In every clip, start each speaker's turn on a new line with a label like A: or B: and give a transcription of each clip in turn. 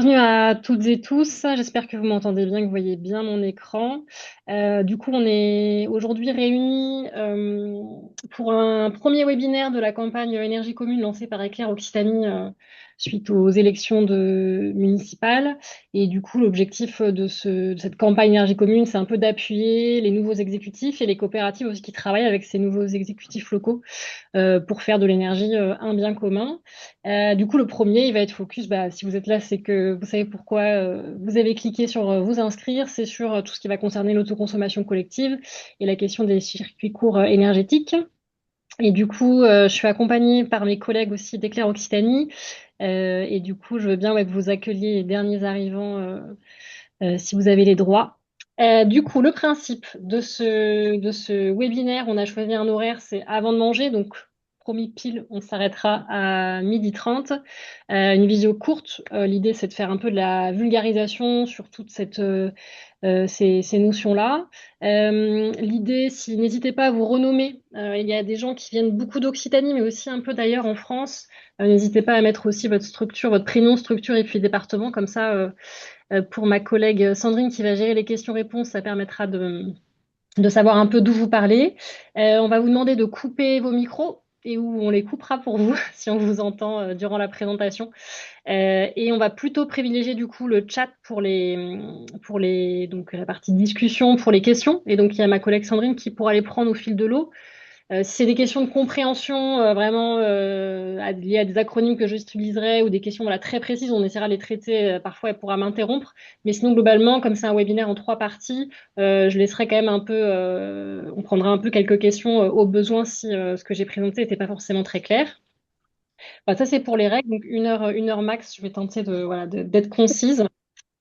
A: Bienvenue à toutes et tous. J'espère que vous m'entendez bien, que vous voyez bien mon écran. Du coup, on est aujourd'hui réunis pour un premier webinaire de la campagne Énergie commune lancée par Éclair Occitanie suite aux élections municipales. Et du coup, l'objectif de cette campagne Énergie commune, c'est un peu d'appuyer les nouveaux exécutifs et les coopératives aussi qui travaillent avec ces nouveaux exécutifs locaux pour faire de l'énergie un bien commun. Du coup, le premier, il va être focus. Bah, si vous êtes là, c'est que vous savez pourquoi vous avez cliqué sur vous inscrire. C'est sur tout ce qui va concerner l'autoconsommation collective et la question des circuits courts énergétiques. Et du coup, je suis accompagnée par mes collègues aussi d'Éclair Occitanie. Et du coup, je veux bien que vous accueilliez les derniers arrivants si vous avez les droits. Du coup, le principe de ce webinaire, on a choisi un horaire, c'est avant de manger, donc promis pile, on s'arrêtera à 12h30. Une vidéo courte. L'idée, c'est de faire un peu de la vulgarisation sur toutes ces notions-là. L'idée, si n'hésitez pas à vous renommer. Il y a des gens qui viennent beaucoup d'Occitanie, mais aussi un peu d'ailleurs en France. N'hésitez pas à mettre aussi votre structure, votre prénom, structure et puis département, comme ça. Pour ma collègue Sandrine qui va gérer les questions-réponses, ça permettra de savoir un peu d'où vous parlez. On va vous demander de couper vos micros et où on les coupera pour vous si on vous entend durant la présentation. Et on va plutôt privilégier du coup le chat donc la partie discussion pour les questions. Et donc il y a ma collègue Sandrine qui pourra les prendre au fil de l'eau. Si c'est des questions de compréhension vraiment liées à des acronymes que j'utiliserai ou des questions voilà, très précises, on essaiera de les traiter. Parfois, elle pourra m'interrompre. Mais sinon, globalement, comme c'est un webinaire en 3 parties, je laisserai quand même un peu, on prendra un peu quelques questions au besoin si ce que j'ai présenté n'était pas forcément très clair. Voilà, ça, c'est pour les règles. Donc, une heure max, je vais tenter d'être concise.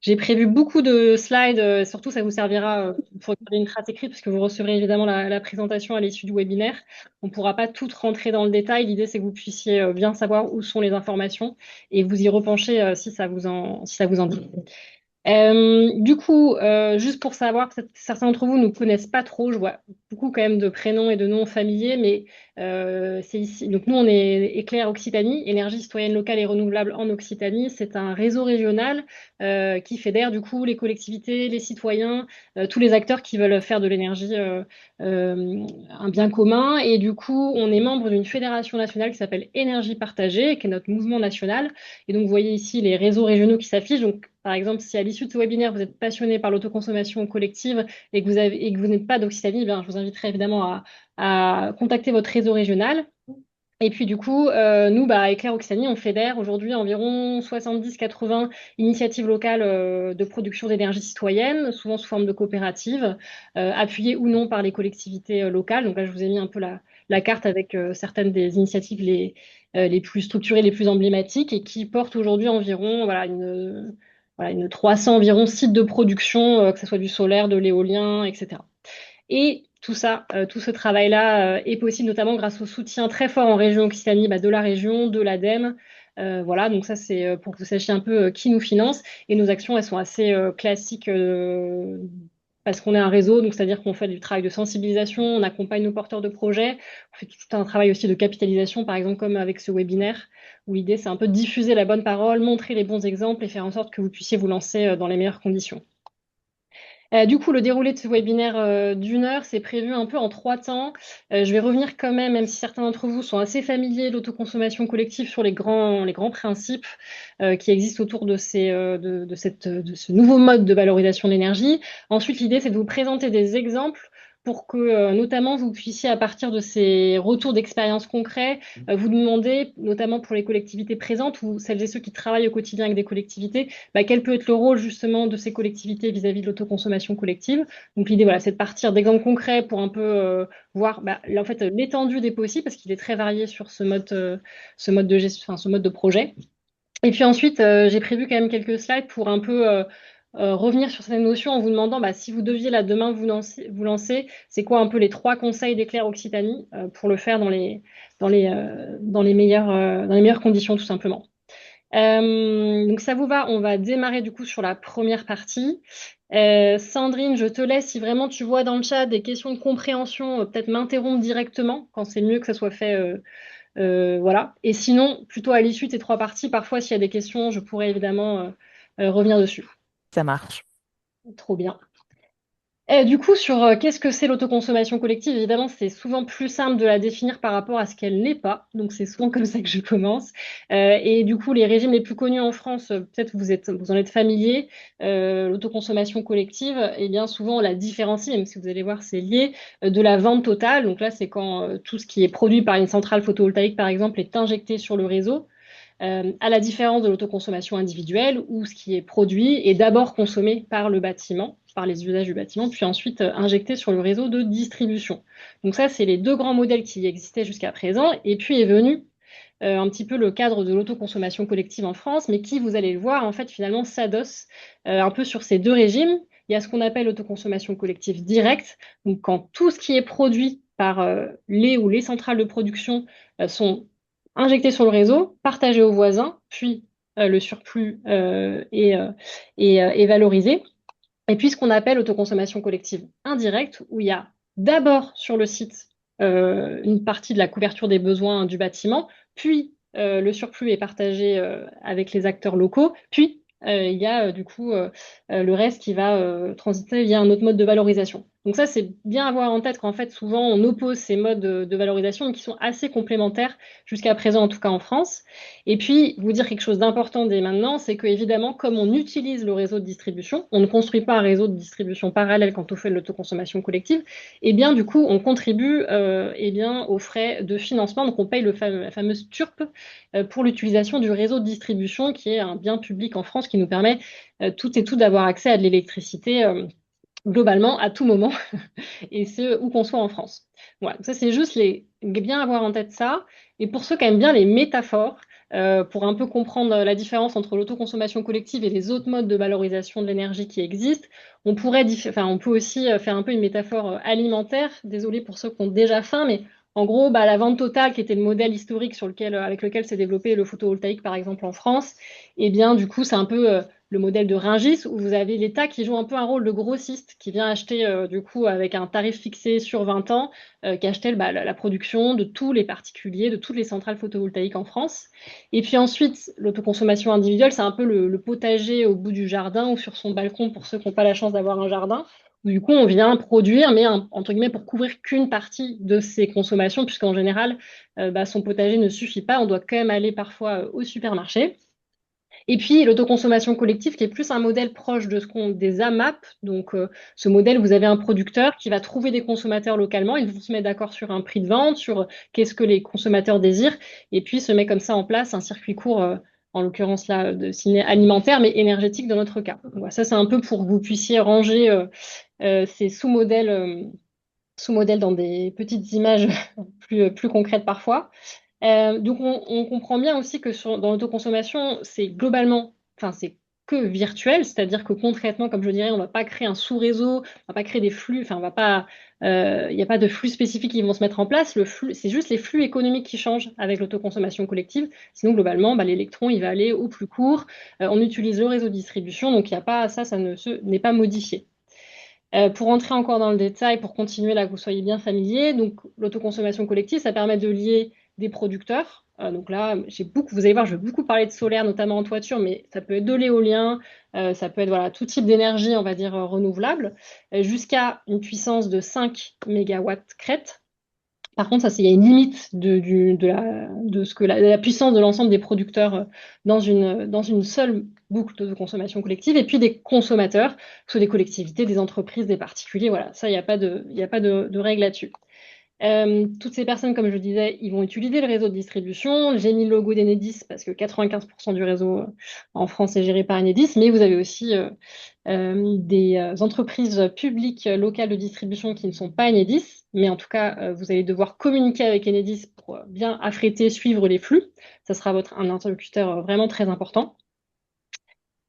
A: J'ai prévu beaucoup de slides, surtout ça vous servira pour regarder une trace écrite, puisque vous recevrez évidemment la présentation à l'issue du webinaire. On ne pourra pas tout rentrer dans le détail. L'idée, c'est que vous puissiez bien savoir où sont les informations et vous y repencher si ça vous en dit. Du coup, juste pour savoir, peut-être que certains d'entre vous ne connaissent pas trop, je vois beaucoup quand même de prénoms et de noms familiers, mais c'est ici. Donc nous, on est Éclair Occitanie, énergie citoyenne locale et renouvelable en Occitanie. C'est un réseau régional qui fédère du coup les collectivités, les citoyens, tous les acteurs qui veulent faire de l'énergie un bien commun. Et du coup, on est membre d'une fédération nationale qui s'appelle Énergie Partagée, qui est notre mouvement national. Et donc, vous voyez ici les réseaux régionaux qui s'affichent. Donc, par exemple, si à l'issue de ce webinaire, vous êtes passionné par l'autoconsommation collective et que vous n'êtes pas d'Occitanie, eh bien, je vous inviterai évidemment à contacter votre réseau régional. Et puis du coup, nous, bah, Éclair Occitanie, on fédère aujourd'hui environ 70-80 initiatives locales de production d'énergie citoyenne, souvent sous forme de coopératives, appuyées ou non par les collectivités locales. Donc là, je vous ai mis un peu la carte avec certaines des initiatives les plus structurées, les plus emblématiques et qui portent aujourd'hui environ une 300 environ sites de production, que ce soit du solaire, de l'éolien, etc. Et tout ça, tout ce travail-là est possible notamment grâce au soutien très fort en région Occitanie bah, de la région, de l'ADEME. Voilà, donc ça c'est pour que vous sachiez un peu qui nous finance. Et nos actions, elles sont assez classiques parce qu'on est un réseau, donc c'est-à-dire qu'on fait du travail de sensibilisation, on accompagne nos porteurs de projets, on fait tout un travail aussi de capitalisation, par exemple comme avec ce webinaire, où l'idée c'est un peu de diffuser la bonne parole, montrer les bons exemples et faire en sorte que vous puissiez vous lancer dans les meilleures conditions. Du coup, le déroulé de ce webinaire d'1 heure, c'est prévu un peu en 3 temps. Je vais revenir quand même si certains d'entre vous sont assez familiers de l'autoconsommation collective, sur les grands principes qui existent autour de ce nouveau mode de valorisation de l'énergie. Ensuite, l'idée, c'est de vous présenter des exemples pour que, notamment, vous puissiez, à partir de ces retours d'expérience concrets, vous demander, notamment pour les collectivités présentes ou celles et ceux qui travaillent au quotidien avec des collectivités, bah, quel peut être le rôle justement de ces collectivités vis-à-vis de l'autoconsommation collective. Donc l'idée, voilà, c'est de partir d'exemples concrets pour un peu voir bah, là, en fait, l'étendue des possibles, parce qu'il est très varié sur ce mode de gestion, enfin, ce mode de projet. Et puis ensuite, j'ai prévu quand même quelques slides pour un peu revenir sur cette notion en vous demandant bah, si vous deviez là demain vous lancer, c'est quoi un peu les 3 conseils d'Éclair Occitanie pour le faire dans les meilleures conditions tout simplement. Donc ça vous va, on va démarrer du coup sur la première partie. Sandrine, je te laisse si vraiment tu vois dans le chat des questions de compréhension, peut-être m'interrompre directement quand c'est mieux que ça soit fait. Voilà. Et sinon, plutôt à l'issue de ces 3 parties, parfois s'il y a des questions, je pourrais évidemment revenir dessus.
B: Ça marche.
A: Trop bien. Et du coup, sur qu'est-ce que c'est l'autoconsommation collective, évidemment, c'est souvent plus simple de la définir par rapport à ce qu'elle n'est pas. Donc, c'est souvent comme ça que je commence. Et du coup, les régimes les plus connus en France, peut-être vous en êtes familier, l'autoconsommation collective, eh bien, souvent, on la différencie, même si vous allez voir, c'est lié, de la vente totale. Donc là, c'est quand tout ce qui est produit par une centrale photovoltaïque, par exemple, est injecté sur le réseau. À la différence de l'autoconsommation individuelle, où ce qui est produit est d'abord consommé par le bâtiment, par les usages du bâtiment, puis ensuite injecté sur le réseau de distribution. Donc ça, c'est les deux grands modèles qui existaient jusqu'à présent. Et puis est venu un petit peu le cadre de l'autoconsommation collective en France, mais qui, vous allez le voir, en fait, finalement, s'adosse un peu sur ces deux régimes. Il y a ce qu'on appelle l'autoconsommation collective directe, donc quand tout ce qui est produit par les ou les centrales de production sont injectés sur le réseau, partagés aux voisins, puis le surplus est valorisé. Et puis ce qu'on appelle autoconsommation collective indirecte, où il y a d'abord sur le site une partie de la couverture des besoins du bâtiment, puis le surplus est partagé avec les acteurs locaux, puis il y a du coup le reste qui va transiter via un autre mode de valorisation. Donc ça, c'est bien à avoir en tête qu'en fait, souvent, on oppose ces modes de valorisation qui sont assez complémentaires, jusqu'à présent, en tout cas en France. Et puis, vous dire quelque chose d'important dès maintenant, c'est que évidemment, comme on utilise le réseau de distribution, on ne construit pas un réseau de distribution parallèle quand on fait de l'autoconsommation collective, et bien du coup, on contribue eh bien, aux frais de financement, donc on paye la fameuse TURP pour l'utilisation du réseau de distribution, qui est un bien public en France qui nous permet tout et tout d'avoir accès à de l'électricité globalement à tout moment, et ce, où qu'on soit en France. Voilà, ça c'est juste bien avoir en tête ça. Et pour ceux qui aiment bien les métaphores, pour un peu comprendre la différence entre l'autoconsommation collective et les autres modes de valorisation de l'énergie qui existent, on peut aussi faire un peu une métaphore alimentaire. Désolé pour ceux qui ont déjà faim, mais en gros, bah, la vente totale, qui était le modèle historique avec lequel s'est développé le photovoltaïque, par exemple en France, et bien du coup, c'est un peu le modèle de Rungis, où vous avez l'État qui joue un peu un rôle de grossiste, qui vient acheter du coup avec un tarif fixé sur 20 ans, qui achetait la production de tous les particuliers, de toutes les centrales photovoltaïques en France. Et puis ensuite, l'autoconsommation individuelle, c'est un peu le potager au bout du jardin ou sur son balcon pour ceux qui n'ont pas la chance d'avoir un jardin. Où, du coup, on vient produire, mais entre guillemets pour couvrir qu'une partie de ses consommations, puisqu'en général, bah, son potager ne suffit pas. On doit quand même aller parfois au supermarché. Et puis l'autoconsommation collective, qui est plus un modèle proche de des AMAP. Donc, ce modèle, vous avez un producteur qui va trouver des consommateurs localement. Ils vont se mettre d'accord sur un prix de vente, sur qu'est-ce que les consommateurs désirent, et puis se met comme ça en place un circuit court, en l'occurrence là, de ciné alimentaire, mais énergétique dans notre cas. Donc, voilà, ça, c'est un peu pour que vous puissiez ranger ces sous-modèles dans des petites images plus concrètes parfois. Donc on comprend bien aussi que dans l'autoconsommation, c'est globalement, enfin c'est que virtuel, c'est-à-dire que concrètement, comme je dirais, on ne va pas créer un sous-réseau, on ne va pas créer des flux, enfin on va pas, il n'y a pas de flux spécifiques qui vont se mettre en place. Le flux, c'est juste les flux économiques qui changent avec l'autoconsommation collective. Sinon globalement, bah, l'électron il va aller au plus court. On utilise le réseau de distribution, donc il y a pas ça n'est pas modifié. Pour entrer encore dans le détail, pour continuer là, que vous soyez bien familier, donc l'autoconsommation collective, ça permet de lier des producteurs. Donc là, vous allez voir, je vais beaucoup parler de solaire, notamment en toiture, mais ça peut être de l'éolien, ça peut être voilà, tout type d'énergie, on va dire, renouvelable, jusqu'à une puissance de 5 mégawatts crête. Par contre, il y a une limite de ce que la puissance de l'ensemble des producteurs dans une seule boucle de consommation collective, et puis des consommateurs, que ce soit des collectivités, des entreprises, des particuliers. Voilà, ça, il y a pas de règle là-dessus. Toutes ces personnes, comme je disais, ils vont utiliser le réseau de distribution. J'ai mis le logo d'Enedis parce que 95% du réseau en France est géré par Enedis, mais vous avez aussi des entreprises publiques locales de distribution qui ne sont pas Enedis, mais en tout cas, vous allez devoir communiquer avec Enedis pour bien affréter, suivre les flux. Ça sera un interlocuteur vraiment très important.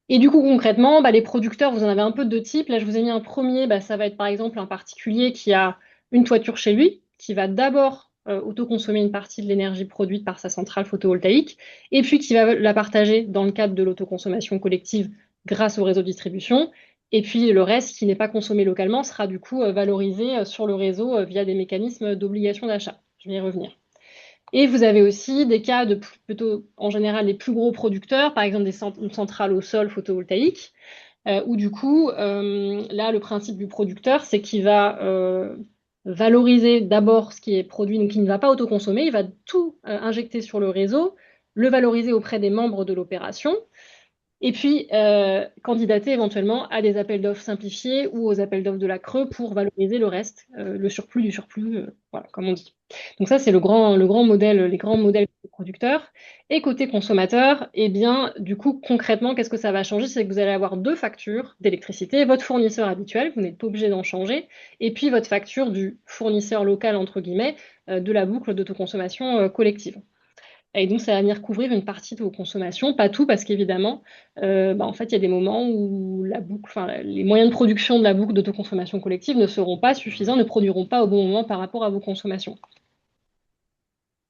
A: Et du coup, concrètement, bah, les producteurs, vous en avez un peu de deux types. Là, je vous ai mis un premier, bah, ça va être par exemple un particulier qui a une toiture chez lui, qui va d'abord autoconsommer une partie de l'énergie produite par sa centrale photovoltaïque, et puis qui va la partager dans le cadre de l'autoconsommation collective grâce au réseau de distribution. Et puis le reste qui n'est pas consommé localement sera du coup valorisé sur le réseau via des mécanismes d'obligation d'achat. Je vais y revenir. Et vous avez aussi des cas de plutôt, en général, les plus gros producteurs, par exemple une centrale au sol photovoltaïque, où du coup, là, le principe du producteur, c'est qu'il va valoriser d'abord ce qui est produit, donc il ne va pas autoconsommer, il va tout injecter sur le réseau, le valoriser auprès des membres de l'opération, et puis candidater éventuellement à des appels d'offres simplifiés ou aux appels d'offres de la Creux pour valoriser le reste, le surplus du surplus, voilà, comme on dit. Donc ça, c'est le grand modèle, les grands modèles de producteurs. Et côté consommateur, eh bien, du coup, concrètement, qu'est-ce que ça va changer? C'est que vous allez avoir deux factures d'électricité, votre fournisseur habituel, vous n'êtes pas obligé d'en changer, et puis votre facture du fournisseur local, entre guillemets, de la boucle d'autoconsommation collective. Et donc, ça va venir couvrir une partie de vos consommations, pas tout, parce qu'évidemment, en fait, il y a des moments où la boucle, enfin, les moyens de production de la boucle d'autoconsommation collective ne seront pas suffisants, ne produiront pas au bon moment par rapport à vos consommations.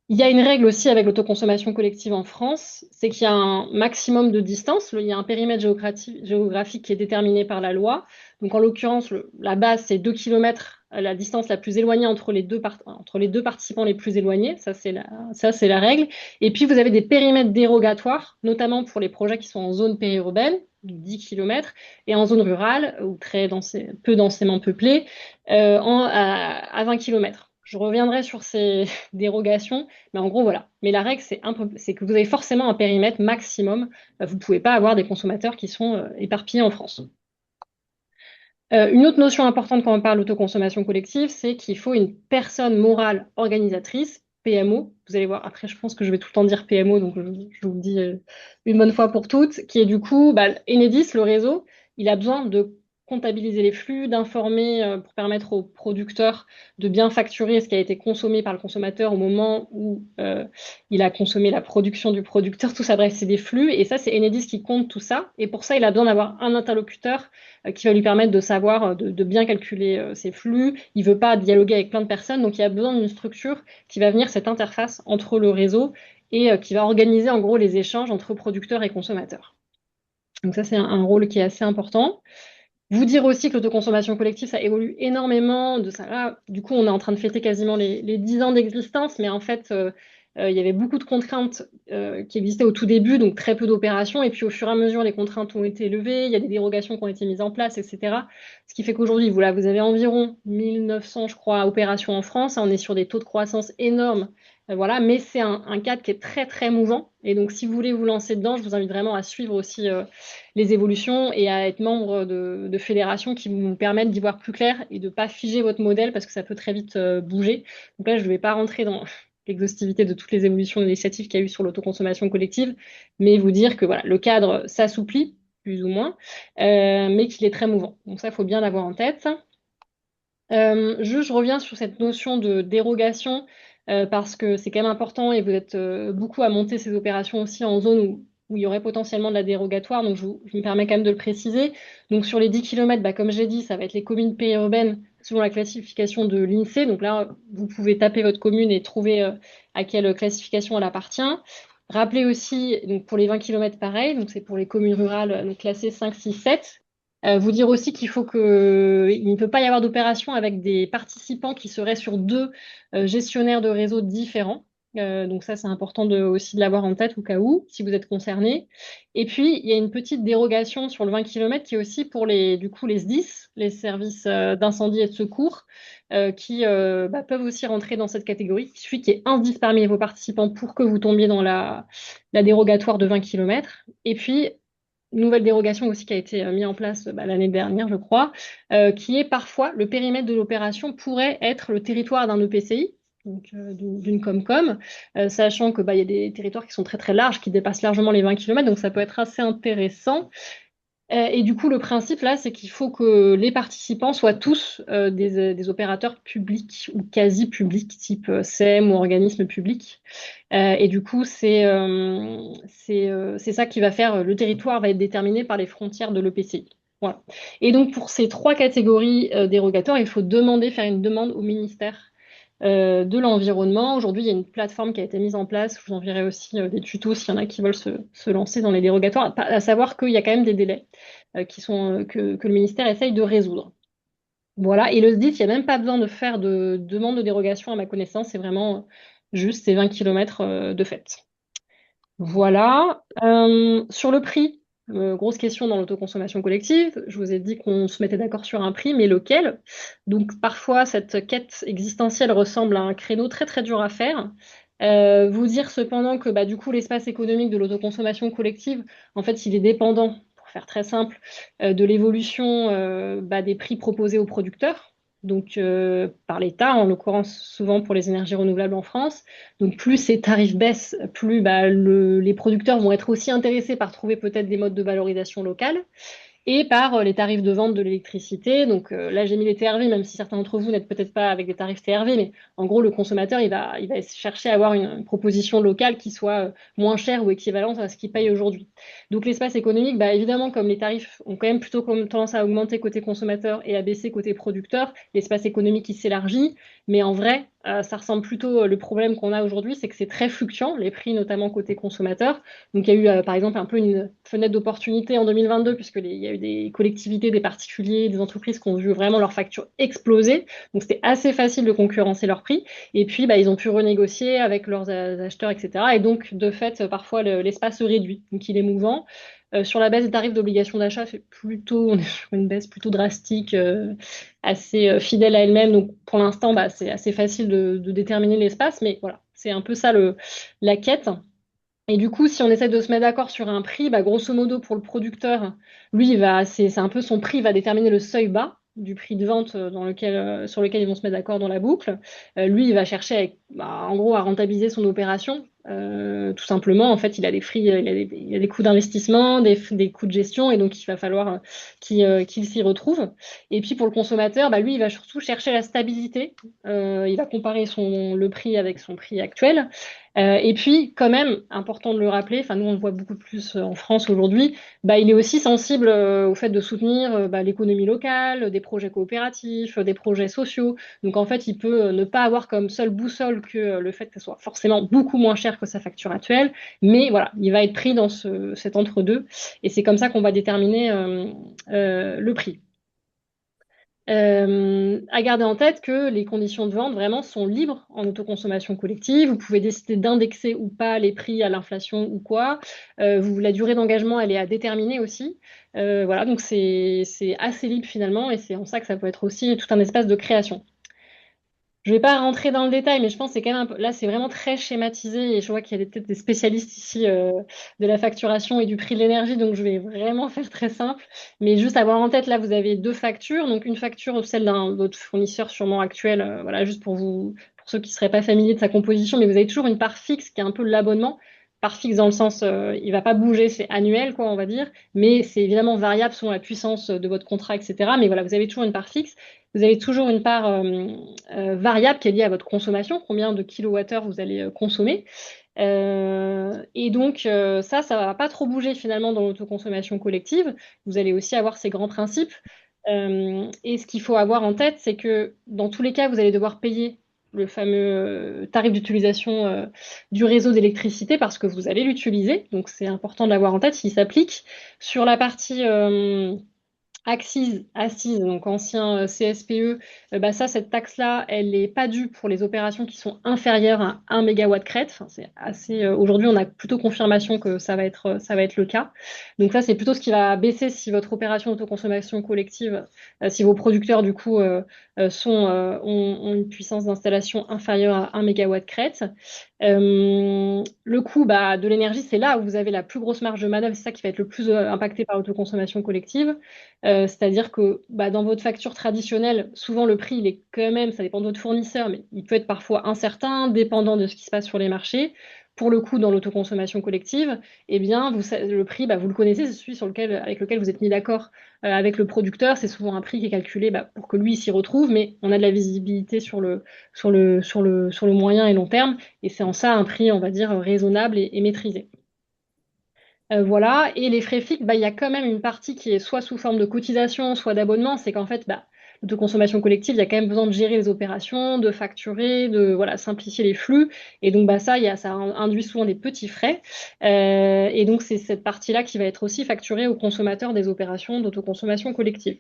A: Il y a une règle aussi avec l'autoconsommation collective en France, c'est qu'il y a un maximum de distance, il y a un périmètre géographique qui est déterminé par la loi. Donc en l'occurrence, la base, c'est 2 km, la distance la plus éloignée entre les deux participants les plus éloignés, ça c'est la règle. Et puis vous avez des périmètres dérogatoires, notamment pour les projets qui sont en zone périurbaine, 10 km, et en zone rurale, ou peu densément peuplée, à 20 km. Je reviendrai sur ces dérogations, mais en gros, voilà. Mais la règle, c'est que vous avez forcément un périmètre maximum. Vous ne pouvez pas avoir des consommateurs qui sont éparpillés en France. Une autre notion importante quand on parle d'autoconsommation collective, c'est qu'il faut une personne morale organisatrice, PMO. Vous allez voir, après, je pense que je vais tout le temps dire PMO, donc je vous le dis une bonne fois pour toutes, qui est du coup, Enedis, le réseau, il a besoin de comptabiliser les flux, d'informer pour permettre aux producteurs de bien facturer ce qui a été consommé par le consommateur au moment où il a consommé la production du producteur. Tout ça, bref, c'est des flux, et ça, c'est Enedis qui compte tout ça. Et pour ça, il a besoin d'avoir un interlocuteur qui va lui permettre de savoir, de bien calculer ses flux. Il ne veut pas dialoguer avec plein de personnes, donc il a besoin d'une structure qui va venir cette interface entre le réseau et qui va organiser en gros les échanges entre producteurs et consommateurs. Donc ça, c'est un rôle qui est assez important. Vous dire aussi que l'autoconsommation collective, ça évolue énormément. De ça, là, du coup, on est en train de fêter quasiment les 10 ans d'existence, mais en fait, il y avait beaucoup de contraintes qui existaient au tout début, donc très peu d'opérations. Et puis, au fur et à mesure, les contraintes ont été levées, il y a des dérogations qui ont été mises en place, etc. Ce qui fait qu'aujourd'hui, voilà, vous avez environ 1900, je crois, opérations en France. On est sur des taux de croissance énormes. Voilà, mais c'est un cadre qui est très, très mouvant. Et donc, si vous voulez vous lancer dedans, je vous invite vraiment à suivre aussi les évolutions et à être membre de fédérations qui vous permettent d'y voir plus clair et de ne pas figer votre modèle parce que ça peut très vite bouger. Donc là, je ne vais pas rentrer dans l'exhaustivité de toutes les évolutions initiatives qu'il y a eu sur l'autoconsommation collective, mais vous dire que voilà, le cadre s'assouplit, plus ou moins, mais qu'il est très mouvant. Donc ça, il faut bien l'avoir en tête. Je reviens sur cette notion de dérogation parce que c'est quand même important et vous êtes beaucoup à monter ces opérations aussi en zone où il y aurait potentiellement de la dérogatoire, donc je me permets quand même de le préciser. Donc sur les 10 km, comme j'ai dit, ça va être les communes périurbaines selon la classification de l'INSEE. Donc là, vous pouvez taper votre commune et trouver à quelle classification elle appartient. Rappelez aussi, donc pour les 20 km, pareil, donc c'est pour les communes rurales classées 5, 6, 7. Vous dire aussi qu'il il ne peut pas y avoir d'opération avec des participants qui seraient sur deux gestionnaires de réseaux différents. Donc ça, c'est important aussi de l'avoir en tête au cas où, si vous êtes concerné. Et puis, il y a une petite dérogation sur le 20 km qui est aussi pour du coup, les SDIS, les services d'incendie et de secours, qui peuvent aussi rentrer dans cette catégorie. Il suffit qu'il y ait un SDIS parmi vos participants pour que vous tombiez dans la dérogatoire de 20 km. Et puis, nouvelle dérogation aussi qui a été mise en place l'année dernière, je crois, qui est parfois le périmètre de l'opération pourrait être le territoire d'un EPCI, donc d'une Comcom, sachant que il y a des territoires qui sont très très larges, qui dépassent largement les 20 km, donc ça peut être assez intéressant. Et du coup, le principe là, c'est qu'il faut que les participants soient tous des opérateurs publics ou quasi publics, type SEM ou organisme public. Et du coup, c'est ça qui va faire, le territoire va être déterminé par les frontières de l'EPCI. Voilà. Et donc, pour ces trois catégories dérogatoires, il faut faire une demande au ministère de l'Environnement. Aujourd'hui, il y a une plateforme qui a été mise en place. Je vous enverrai aussi des tutos s'il y en a qui veulent se lancer dans les dérogatoires. À savoir qu'il y a quand même des délais que le ministère essaye de résoudre. Voilà, et le SDIS, il n'y a même pas besoin de faire de demande de dérogation à ma connaissance. C'est vraiment juste ces 20 km de fait. Voilà. Sur le prix, grosse question dans l'autoconsommation collective. Je vous ai dit qu'on se mettait d'accord sur un prix, mais lequel? Donc parfois, cette quête existentielle ressemble à un créneau très très dur à faire. Vous dire cependant que bah, du coup, l'espace économique de l'autoconsommation collective, en fait, il est dépendant, pour faire très simple, de l'évolution bah, des prix proposés aux producteurs. Donc, par l'État, en l'occurrence souvent pour les énergies renouvelables en France. Donc plus ces tarifs baissent, plus bah, les producteurs vont être aussi intéressés par trouver peut-être des modes de valorisation locales et par les tarifs de vente de l'électricité. Donc là, j'ai mis les TRV, même si certains d'entre vous n'êtes peut-être pas avec des tarifs TRV, mais en gros, le consommateur, il va chercher à avoir une proposition locale qui soit moins chère ou équivalente à ce qu'il paye aujourd'hui. Donc l'espace économique, bah, évidemment, comme les tarifs ont quand même plutôt comme tendance à augmenter côté consommateur et à baisser côté producteur, l'espace économique, il s'élargit. Mais en vrai, ça ressemble plutôt, le problème qu'on a aujourd'hui, c'est que c'est très fluctuant, les prix notamment côté consommateur. Donc il y a eu par exemple un peu une fenêtre d'opportunité en 2022 puisque il y a eu des collectivités, des particuliers, des entreprises qui ont vu vraiment leurs factures exploser. Donc c'était assez facile de concurrencer leurs prix. Et puis bah, ils ont pu renégocier avec leurs acheteurs, etc. Et donc de fait, parfois l'espace se réduit. Donc il est mouvant. Sur la baisse des tarifs d'obligation d'achat, on est sur une baisse plutôt drastique, assez fidèle à elle-même. Donc pour l'instant, bah, c'est assez facile de déterminer l'espace, mais voilà, c'est un peu ça la quête. Et du coup, si on essaie de se mettre d'accord sur un prix, bah, grosso modo, pour le producteur, lui, c'est un peu son prix va déterminer le seuil bas du prix de vente sur lequel ils vont se mettre d'accord dans la boucle. Lui, il va chercher, en gros, à rentabiliser son opération. Tout simplement, en fait, il a des prix, il a des coûts d'investissement, des coûts de gestion, et donc il va falloir qu'il s'y retrouve. Et puis pour le consommateur, bah, lui, il va surtout chercher la stabilité. Il va comparer le prix avec son prix actuel. Et puis, quand même, important de le rappeler, enfin nous on le voit beaucoup plus en France aujourd'hui, bah, il est aussi sensible au fait de soutenir bah, l'économie locale, des projets coopératifs, des projets sociaux. Donc en fait, il peut ne pas avoir comme seule boussole que le fait que ça soit forcément beaucoup moins cher que sa facture actuelle, mais voilà, il va être pris dans cet entre-deux, et c'est comme ça qu'on va déterminer le prix. À garder en tête que les conditions de vente vraiment sont libres en autoconsommation collective. Vous pouvez décider d'indexer ou pas les prix à l'inflation ou quoi. La durée d'engagement, elle est à déterminer aussi. Voilà, donc c'est assez libre finalement et c'est en ça que ça peut être aussi tout un espace de création. Je vais pas rentrer dans le détail, mais je pense que c'est quand même là, c'est vraiment très schématisé et je vois qu'il y a peut-être des spécialistes ici de la facturation et du prix de l'énergie, donc je vais vraiment faire très simple. Mais juste avoir en tête, là, vous avez deux factures, donc une facture, celle d'un votre fournisseur sûrement actuel, voilà, juste pour ceux qui seraient pas familiers de sa composition, mais vous avez toujours une part fixe qui est un peu l'abonnement. Part fixe dans le sens, il va pas bouger, c'est annuel, quoi, on va dire, mais c'est évidemment variable selon la puissance de votre contrat, etc. Mais voilà, vous avez toujours une part fixe. Vous avez toujours une part variable qui est liée à votre consommation, combien de kilowattheures vous allez consommer. Et donc, ça va pas trop bouger finalement dans l'autoconsommation collective. Vous allez aussi avoir ces grands principes. Et ce qu'il faut avoir en tête, c'est que dans tous les cas, vous allez devoir payer le fameux tarif d'utilisation du réseau d'électricité parce que vous allez l'utiliser. Donc, c'est important de l'avoir en tête, il s'applique. Sur la partie Assise, donc ancien CSPE, bah ça, cette taxe-là, elle n'est pas due pour les opérations qui sont inférieures à 1 mégawatt crête. Enfin, c'est assez, aujourd'hui, on a plutôt confirmation que ça va être le cas. Donc ça, c'est plutôt ce qui va baisser si votre opération d'autoconsommation collective, si vos producteurs, du coup, ont une puissance d'installation inférieure à 1 mégawatt crête. Le coût bah, de l'énergie, c'est là où vous avez la plus grosse marge de manœuvre, c'est ça qui va être le plus impacté par l'autoconsommation collective. C'est-à-dire que bah, dans votre facture traditionnelle, souvent le prix, il est quand même, ça dépend de votre fournisseur, mais il peut être parfois incertain, dépendant de ce qui se passe sur les marchés. Pour le coup, dans l'autoconsommation collective, eh bien, le prix, bah, vous le connaissez, c'est celui avec lequel vous êtes mis d'accord avec le producteur. C'est souvent un prix qui est calculé bah, pour que lui s'y retrouve, mais on a de la visibilité sur le moyen et long terme, et c'est en ça un prix, on va dire, raisonnable et maîtrisé. Voilà, et les frais fixes, bah, il y a quand même une partie qui est soit sous forme de cotisation, soit d'abonnement. C'est qu'en fait, bah, de consommation collective, il y a quand même besoin de gérer les opérations, de facturer, de voilà, simplifier les flux. Et donc, bah, ça induit souvent des petits frais. Et donc, c'est cette partie-là qui va être aussi facturée aux consommateurs des opérations d'autoconsommation collective.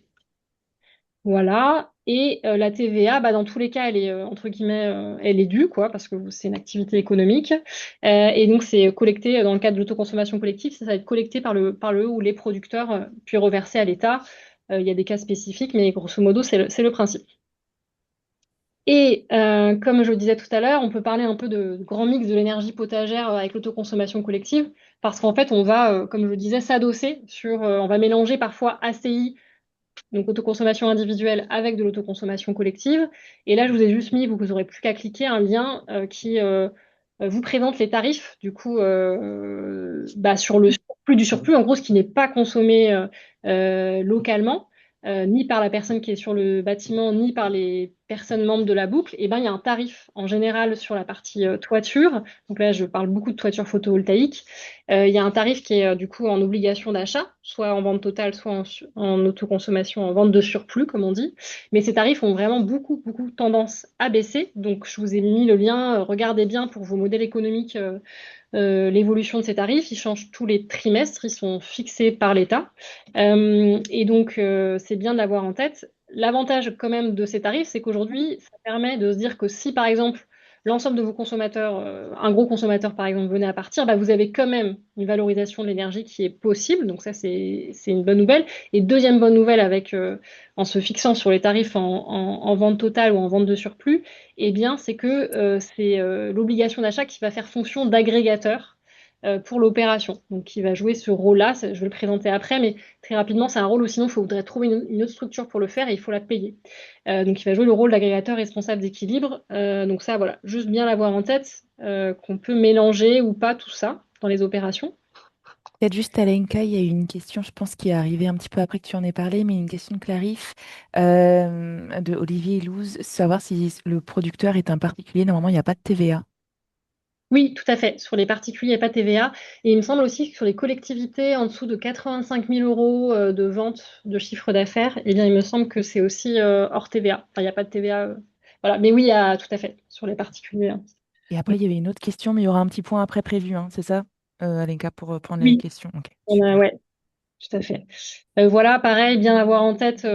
A: Voilà. Et la TVA, bah, dans tous les cas, elle est entre guillemets, elle est due, quoi, parce que c'est une activité économique. Et donc, c'est collecté dans le cadre de l'autoconsommation collective, ça va être collecté par le ou les producteurs, puis reversé à l'État. Il y a des cas spécifiques, mais grosso modo, c'est le principe. Et comme je le disais tout à l'heure, on peut parler un peu de grand mix de l'énergie potagère avec l'autoconsommation collective, parce qu'en fait, on va, comme je le disais, s'adosser sur, on va mélanger parfois ACI, donc autoconsommation individuelle avec de l'autoconsommation collective. Et là, je vous ai juste mis, vous n'aurez plus qu'à cliquer, un lien qui vous présente les tarifs, du coup, bah, sur le surplus du surplus, en gros, ce qui n'est pas consommé localement, ni par la personne qui est sur le bâtiment, ni par les personnes membres de la boucle. Et ben, il y a un tarif en général sur la partie toiture. Donc là, je parle beaucoup de toiture photovoltaïque. Il y a un tarif qui est du coup en obligation d'achat, soit en vente totale, soit en autoconsommation, en vente de surplus, comme on dit. Mais ces tarifs ont vraiment beaucoup tendance à baisser. Donc, je vous ai mis le lien. Regardez bien pour vos modèles économiques l'évolution de ces tarifs. Ils changent tous les trimestres. Ils sont fixés par l'État. Et donc, c'est bien de l'avoir en tête. L'avantage quand même de ces tarifs, c'est qu'aujourd'hui, ça permet de se dire que si, par exemple, l'ensemble de vos consommateurs, un gros consommateur par exemple, venait à partir, bah, vous avez quand même une valorisation de l'énergie qui est possible. Donc ça, c'est une bonne nouvelle. Et deuxième bonne nouvelle, avec, en se fixant sur les tarifs en vente totale ou en vente de surplus, eh bien, c'est que c'est l'obligation d'achat qui va faire fonction d'agrégateur pour l'opération. Donc qui va jouer ce rôle-là. Je vais le présenter après, mais très rapidement, c'est un rôle où sinon, il faudrait trouver une autre structure pour le faire et il faut la payer. Donc, il va jouer le rôle d'agrégateur responsable d'équilibre. Donc ça, voilà, juste bien l'avoir en tête, qu'on peut mélanger ou pas tout ça dans les opérations.
B: Peut-être juste, Alenka, il y a eu une question, je pense, qui est arrivée un petit peu après que tu en aies parlé, mais une question de Clarif, de Olivier Ilouz, savoir si le producteur est un particulier. Normalement, il n'y a pas de TVA.
A: Oui, tout à fait. Sur les particuliers, il n'y a pas de TVA. Et il me semble aussi que sur les collectivités en dessous de 85 000 euros de vente de chiffre d'affaires, eh bien, il me semble que c'est aussi hors TVA. Enfin, il n'y a pas de TVA. Voilà. Mais oui, il y a tout à fait sur les particuliers, hein.
B: Et après, il y avait une autre question, mais il y aura un petit point après prévu, hein, c'est ça, Alenka, pour prendre les
A: Oui,
B: questions. Ok, super.
A: ouais, tout à fait. Voilà, pareil, bien avoir en tête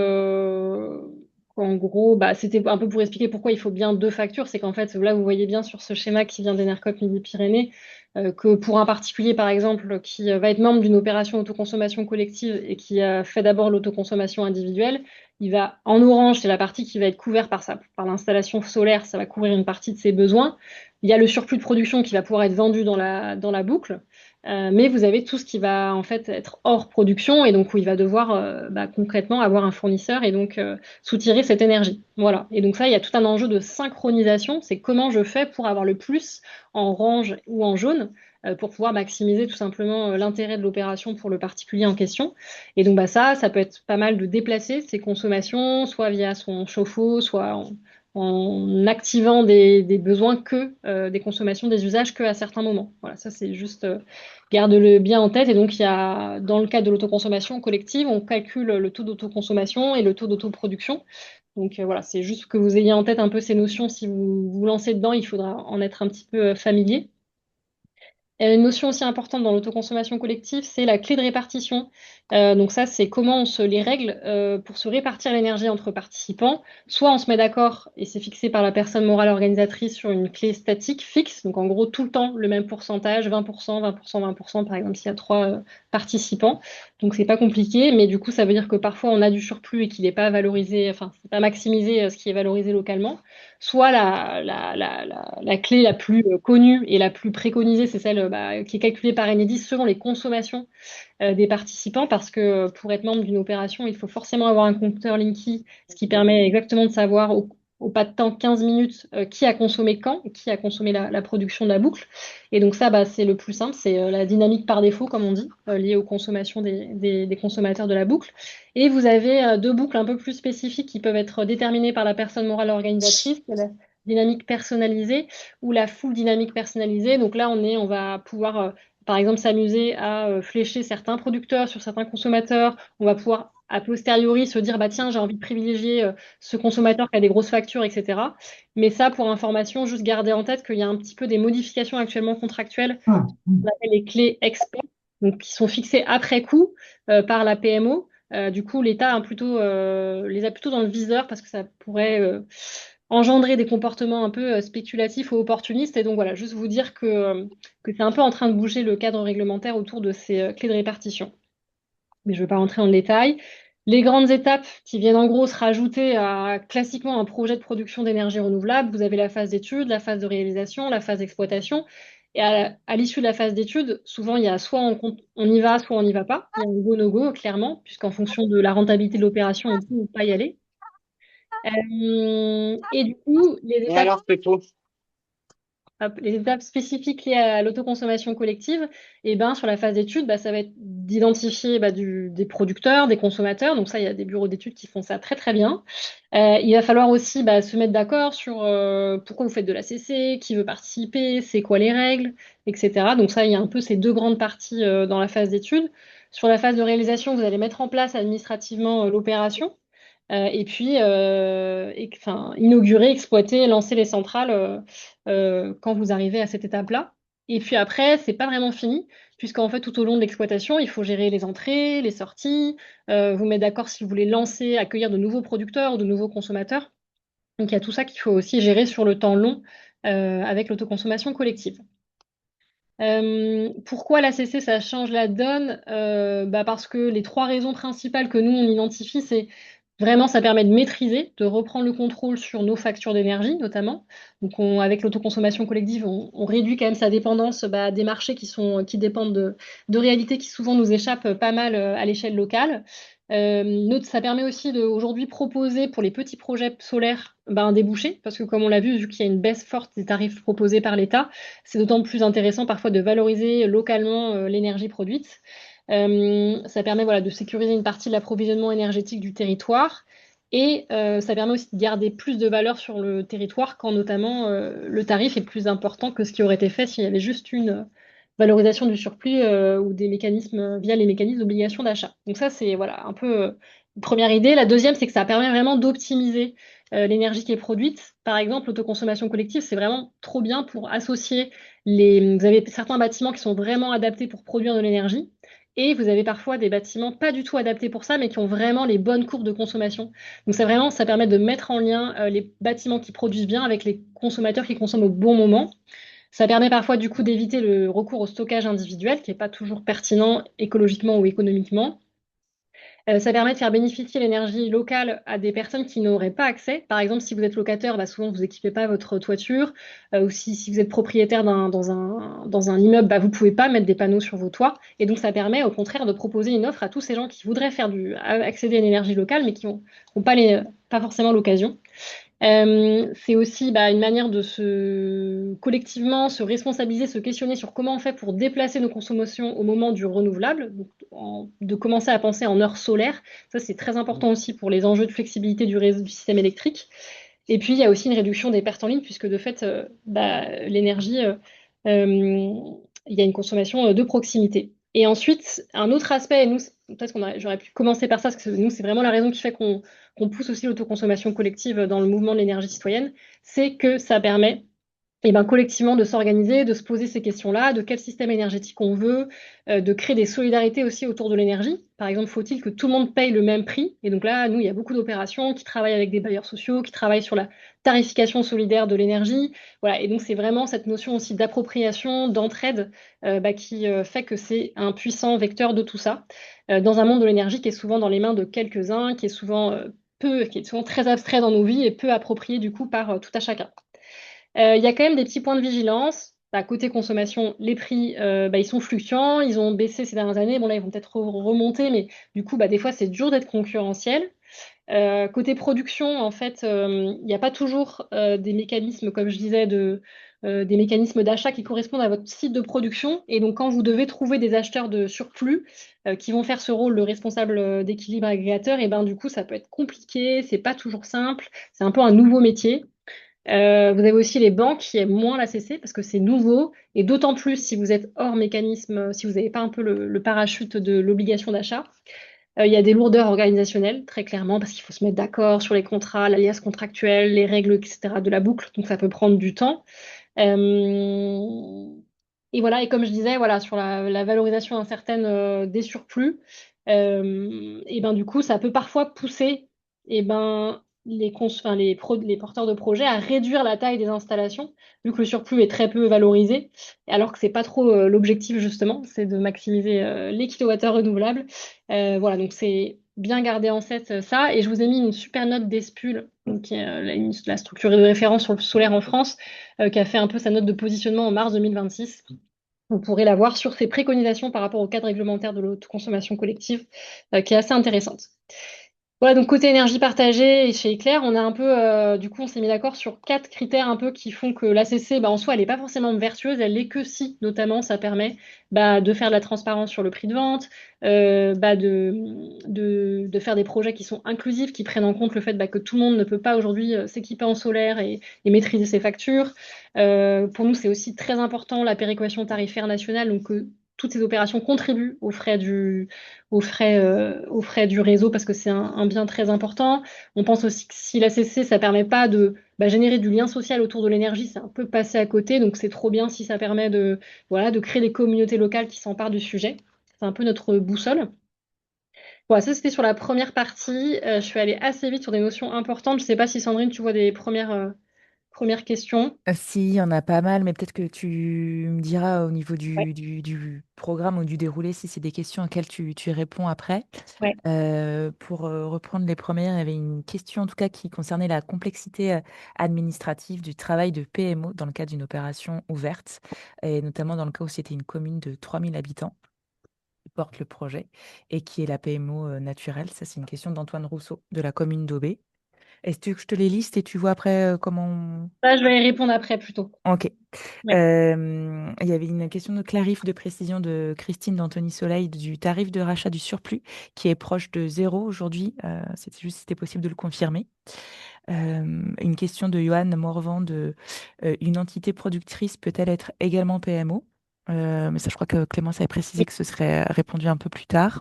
A: qu'en gros, bah, c'était un peu pour expliquer pourquoi il faut bien deux factures. C'est qu'en fait, là, vous voyez bien sur ce schéma qui vient d'Enercop Midi-Pyrénées, que pour un particulier, par exemple, qui va être membre d'une opération autoconsommation collective et qui a fait d'abord l'autoconsommation individuelle, il va, en orange, c'est la partie qui va être couverte par l'installation solaire, ça va couvrir une partie de ses besoins. Il y a le surplus de production qui va pouvoir être vendu dans la boucle. Mais vous avez tout ce qui va en fait être hors production et donc où il va devoir bah, concrètement avoir un fournisseur et donc soutirer cette énergie. Voilà. Et donc ça, il y a tout un enjeu de synchronisation. C'est comment je fais pour avoir le plus en orange ou en jaune pour pouvoir maximiser tout simplement l'intérêt de l'opération pour le particulier en question. Et donc bah, ça peut être pas mal de déplacer ses consommations, soit via son chauffe-eau, soit en activant des besoins que des consommations, des usages que à certains moments. Voilà, ça c'est juste garde-le bien en tête. Et donc, il y a, dans le cadre de l'autoconsommation collective, on calcule le taux d'autoconsommation et le taux d'autoproduction. Donc, voilà, c'est juste que vous ayez en tête un peu ces notions. Si vous vous lancez dedans, il faudra en être un petit peu familier. Une notion aussi importante dans l'autoconsommation collective, c'est la clé de répartition. Donc ça, c'est comment on se les règle pour se répartir l'énergie entre participants. Soit on se met d'accord et c'est fixé par la personne morale organisatrice sur une clé statique fixe, donc en gros tout le temps le même pourcentage, 20%, 20%, 20%, par exemple s'il y a trois participants. Donc c'est pas compliqué, mais du coup ça veut dire que parfois on a du surplus et qu'il n'est pas valorisé, enfin c'est pas maximisé ce qui est valorisé localement. Soit la clé la plus connue et la plus préconisée, c'est celle bah, qui est calculée par Enedis selon les consommations des participants, parce que pour être membre d'une opération, il faut forcément avoir un compteur Linky, ce qui permet exactement de savoir au pas de temps, 15 minutes, qui a consommé quand, qui a consommé la production de la boucle. Et donc ça, bah, c'est le plus simple, c'est la dynamique par défaut, comme on dit, liée aux consommations des consommateurs de la boucle. Et vous avez deux boucles un peu plus spécifiques qui peuvent être déterminées par la personne morale organisatrice, qui est la dynamique personnalisée ou la full dynamique personnalisée. Donc là, on va pouvoir, par exemple, s'amuser à flécher certains producteurs sur certains consommateurs. On va pouvoir, a posteriori, se dire, bah tiens, j'ai envie de privilégier ce consommateur qui a des grosses factures, etc. Mais ça, pour information, juste garder en tête qu'il y a un petit peu des modifications actuellement contractuelles qu'on appelle les clés experts, donc qui sont fixées après coup par la PMO. Du coup, l'État les a plutôt dans le viseur parce que ça pourrait engendrer des comportements un peu spéculatifs ou opportunistes. Et donc voilà, juste vous dire que c'est un peu en train de bouger le cadre réglementaire autour de ces clés de répartition. Mais je ne vais pas rentrer dans le détail. Les grandes étapes qui viennent en gros se rajouter à classiquement un projet de production d'énergie renouvelable, vous avez la phase d'étude, la phase de réalisation, la phase d'exploitation. Et à l'issue de la phase d'étude, souvent il y a soit on y va, soit on n'y va pas. Il y a un go-no-go, clairement, puisqu'en fonction de la rentabilité de l'opération, on peut ou pas y aller. Et du coup,
C: Et alors, Pépito?
A: les étapes spécifiques liées à l'autoconsommation collective, et ben, sur la phase d'étude, bah, ça va être d'identifier des producteurs, des consommateurs. Donc ça, il y a des bureaux d'études qui font ça très très bien. Il va falloir aussi se mettre d'accord sur pourquoi vous faites de la CC, qui veut participer, c'est quoi les règles, etc. Donc ça, il y a un peu ces deux grandes parties dans la phase d'étude. Sur la phase de réalisation, vous allez mettre en place administrativement l'opération. Et puis, enfin, inaugurer, exploiter, lancer les centrales quand vous arrivez à cette étape-là. Et puis après, c'est pas vraiment fini, puisqu'en fait, tout au long de l'exploitation, il faut gérer les entrées, les sorties, vous mettre d'accord si vous voulez lancer, accueillir de nouveaux producteurs ou de nouveaux consommateurs. Donc il y a tout ça qu'il faut aussi gérer sur le temps long avec l'autoconsommation collective. Pourquoi l'ACC, ça change la donne? Parce que les trois raisons principales que nous, on identifie, c'est vraiment, ça permet de maîtriser, de reprendre le contrôle sur nos factures d'énergie, notamment. Donc, avec l'autoconsommation collective, on réduit quand même sa dépendance des marchés qui dépendent de réalités qui souvent nous échappent pas mal à l'échelle locale. Ça permet aussi aujourd'hui proposer pour les petits projets solaires un débouché, parce que comme on l'a vu qu'il y a une baisse forte des tarifs proposés par l'État, c'est d'autant plus intéressant parfois de valoriser localement l'énergie produite. Ça permet voilà, de sécuriser une partie de l'approvisionnement énergétique du territoire et ça permet aussi de garder plus de valeur sur le territoire quand notamment le tarif est plus important que ce qui aurait été fait s'il y avait juste une valorisation du surplus ou des mécanismes via les mécanismes d'obligation d'achat. Donc ça, c'est voilà, un peu une première idée. La deuxième, c'est que ça permet vraiment d'optimiser l'énergie qui est produite. Par exemple, l'autoconsommation collective, c'est vraiment trop bien pour associer vous avez certains bâtiments qui sont vraiment adaptés pour produire de l'énergie. Et vous avez parfois des bâtiments pas du tout adaptés pour ça, mais qui ont vraiment les bonnes courbes de consommation. Donc c'est vraiment, ça permet de mettre en lien les bâtiments qui produisent bien avec les consommateurs qui consomment au bon moment. Ça permet parfois du coup d'éviter le recours au stockage individuel, qui n'est pas toujours pertinent écologiquement ou économiquement. Ça permet de faire bénéficier l'énergie locale à des personnes qui n'auraient pas accès. Par exemple, si vous êtes locataire, souvent vous n'équipez pas votre toiture. Ou si vous êtes propriétaire dans un immeuble, vous ne pouvez pas mettre des panneaux sur vos toits. Et donc, ça permet au contraire de proposer une offre à tous ces gens qui voudraient accéder à l'énergie locale, mais qui n'ont pas forcément l'occasion. C'est aussi une manière de collectivement se responsabiliser, se questionner sur comment on fait pour déplacer nos consommations au moment du renouvelable, donc de commencer à penser en heures solaires. Ça, c'est très important aussi pour les enjeux de flexibilité du réseau du système électrique. Et puis, il y a aussi une réduction des pertes en ligne, puisque de fait, l'énergie, il y a une consommation de proximité. Et ensuite, un autre aspect, et nous, peut-être j'aurais pu commencer par ça, parce que nous, c'est vraiment la raison qui fait qu'on pousse aussi l'autoconsommation collective dans le mouvement de l'énergie citoyenne, c'est que ça permet collectivement de s'organiser, de se poser ces questions-là, de quel système énergétique on veut, de créer des solidarités aussi autour de l'énergie. Par exemple, faut-il que tout le monde paye le même prix? Et donc là, nous, il y a beaucoup d'opérations qui travaillent avec des bailleurs sociaux, qui travaillent sur la tarification solidaire de l'énergie. Voilà. Et donc, c'est vraiment cette notion aussi d'appropriation, d'entraide, qui fait que c'est un puissant vecteur de tout ça. Dans un monde de l'énergie qui est souvent dans les mains de quelques-uns, qui est souvent très abstrait dans nos vies et peu approprié du coup par tout à chacun. Il y a quand même des petits points de vigilance. Côté consommation, les prix, ils sont fluctuants, ils ont baissé ces dernières années. Bon, là, ils vont peut-être remonter, mais du coup, des fois, c'est dur d'être concurrentiel. Côté production, en fait, il n'y a pas toujours des mécanismes, comme je disais, des mécanismes d'achat qui correspondent à votre site de production. Et donc, quand vous devez trouver des acheteurs de surplus qui vont faire ce rôle de responsable d'équilibre agrégateur, et ben du coup, ça peut être compliqué, c'est pas toujours simple, c'est un peu un nouveau métier. Vous avez aussi les banques qui aiment moins la CC parce que c'est nouveau et d'autant plus si vous êtes hors mécanisme, si vous n'avez pas un peu le parachute de l'obligation d'achat. Il y a des lourdeurs organisationnelles, très clairement, parce qu'il faut se mettre d'accord sur les contrats, l'alias contractuel, les règles, etc. de la boucle, donc ça peut prendre du temps. Euh, et voilà, et comme je disais, voilà, sur la valorisation incertaine des surplus, Et ben du coup, ça peut parfois pousser et ben, les porteurs de projets à réduire la taille des installations, vu que le surplus est très peu valorisé, alors que c'est pas trop l'objectif justement, c'est de maximiser les kilowattheures renouvelables. Voilà, donc c'est bien garder en tête ça. Et je vous ai mis une super note d'ESPUL, donc, qui est la structure de référence sur le solaire en France, qui a fait un peu sa note de positionnement en mars 2026. Vous pourrez la voir sur ses préconisations par rapport au cadre réglementaire de l'autoconsommation collective, qui est assez intéressante. Voilà, donc côté énergie partagée et chez Eclair, on a un peu, du coup, on s'est mis d'accord sur 4 critères un peu qui font que l'ACC, bah, en soi, elle n'est pas forcément vertueuse, elle l'est que si, notamment, ça permet bah, de faire de la transparence sur le prix de vente, bah, de faire des projets qui sont inclusifs, qui prennent en compte le fait bah, que tout le monde ne peut pas aujourd'hui s'équiper en solaire et maîtriser ses factures. Pour nous, c'est aussi très important la péréquation tarifaire nationale, donc que toutes ces opérations contribuent aux frais du réseau parce que c'est un bien très important. On pense aussi que si l'ACC, ça permet pas de bah, générer du lien social autour de l'énergie, c'est un peu passé à côté. Donc c'est trop bien si ça permet voilà, de créer des communautés locales qui s'emparent du sujet. C'est un peu notre boussole. Voilà, ça c'était sur la première partie. Je suis allée assez vite sur des notions importantes. Je sais pas si Sandrine, tu vois des premières questions.
B: Si, il y en a pas mal, mais peut-être que tu me diras au niveau
A: Ouais,
B: du programme ou du déroulé si c'est des questions auxquelles tu réponds après.
A: ouais.
B: Pour reprendre les premières, il y avait une question en tout cas qui concernait la complexité administrative du travail de PMO dans le cadre d'une opération ouverte, et notamment dans le cas où c'était une commune de 3000 habitants qui porte le projet et qui est la PMO naturelle. Ça, c'est une question d'Antoine Rousseau de la commune d'Aubé. Est-ce que je te les liste et tu vois après comment
A: Ça, je vais y répondre après plutôt.
B: Ok.
A: Ouais.
B: Il y avait une question de clarif de précision de Christine d'Anthony Soleil du tarif de rachat du surplus qui est proche de zéro aujourd'hui. C'était juste si c'était possible de le confirmer. Une question de Johan Morvan de une entité productrice peut-elle être également PMO? Mais ça, je crois que Clémence avait précisé que ce serait répondu un peu plus tard.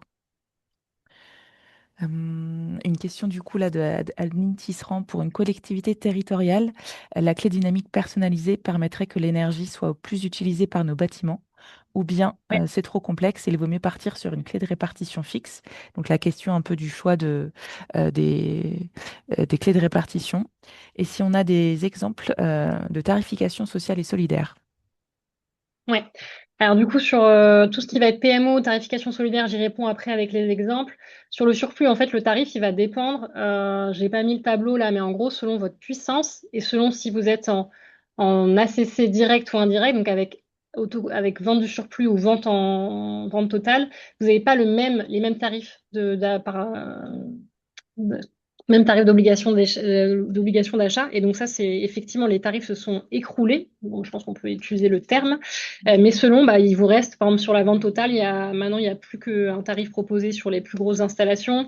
B: Une question du coup là de Adeline Tisserand pour une collectivité territoriale. La clé dynamique personnalisée permettrait que l'énergie soit au plus utilisée par nos bâtiments ou bien c'est trop complexe et il vaut mieux partir sur une clé de répartition fixe. Donc la question un peu du choix euh, des, des clés de répartition. Et si on a des exemples de tarification sociale et solidaire.
A: Ouais. Alors du coup, sur tout ce qui va être PMO, tarification solidaire, j'y réponds après avec les exemples. Sur le surplus, en fait, le tarif, il va dépendre. J'ai pas mis le tableau là, mais en gros, selon votre puissance et selon si vous êtes en ACC direct ou indirect, donc avec vente du surplus ou vente en vente totale, vous n'avez pas les mêmes tarifs même tarif d'obligation d'achat. Et donc ça, c'est effectivement, les tarifs se sont écroulés. Bon, je pense qu'on peut utiliser le terme. Mais selon, bah, il vous reste, par exemple, sur la vente totale, maintenant, il n'y a plus qu'un tarif proposé sur les plus grosses installations.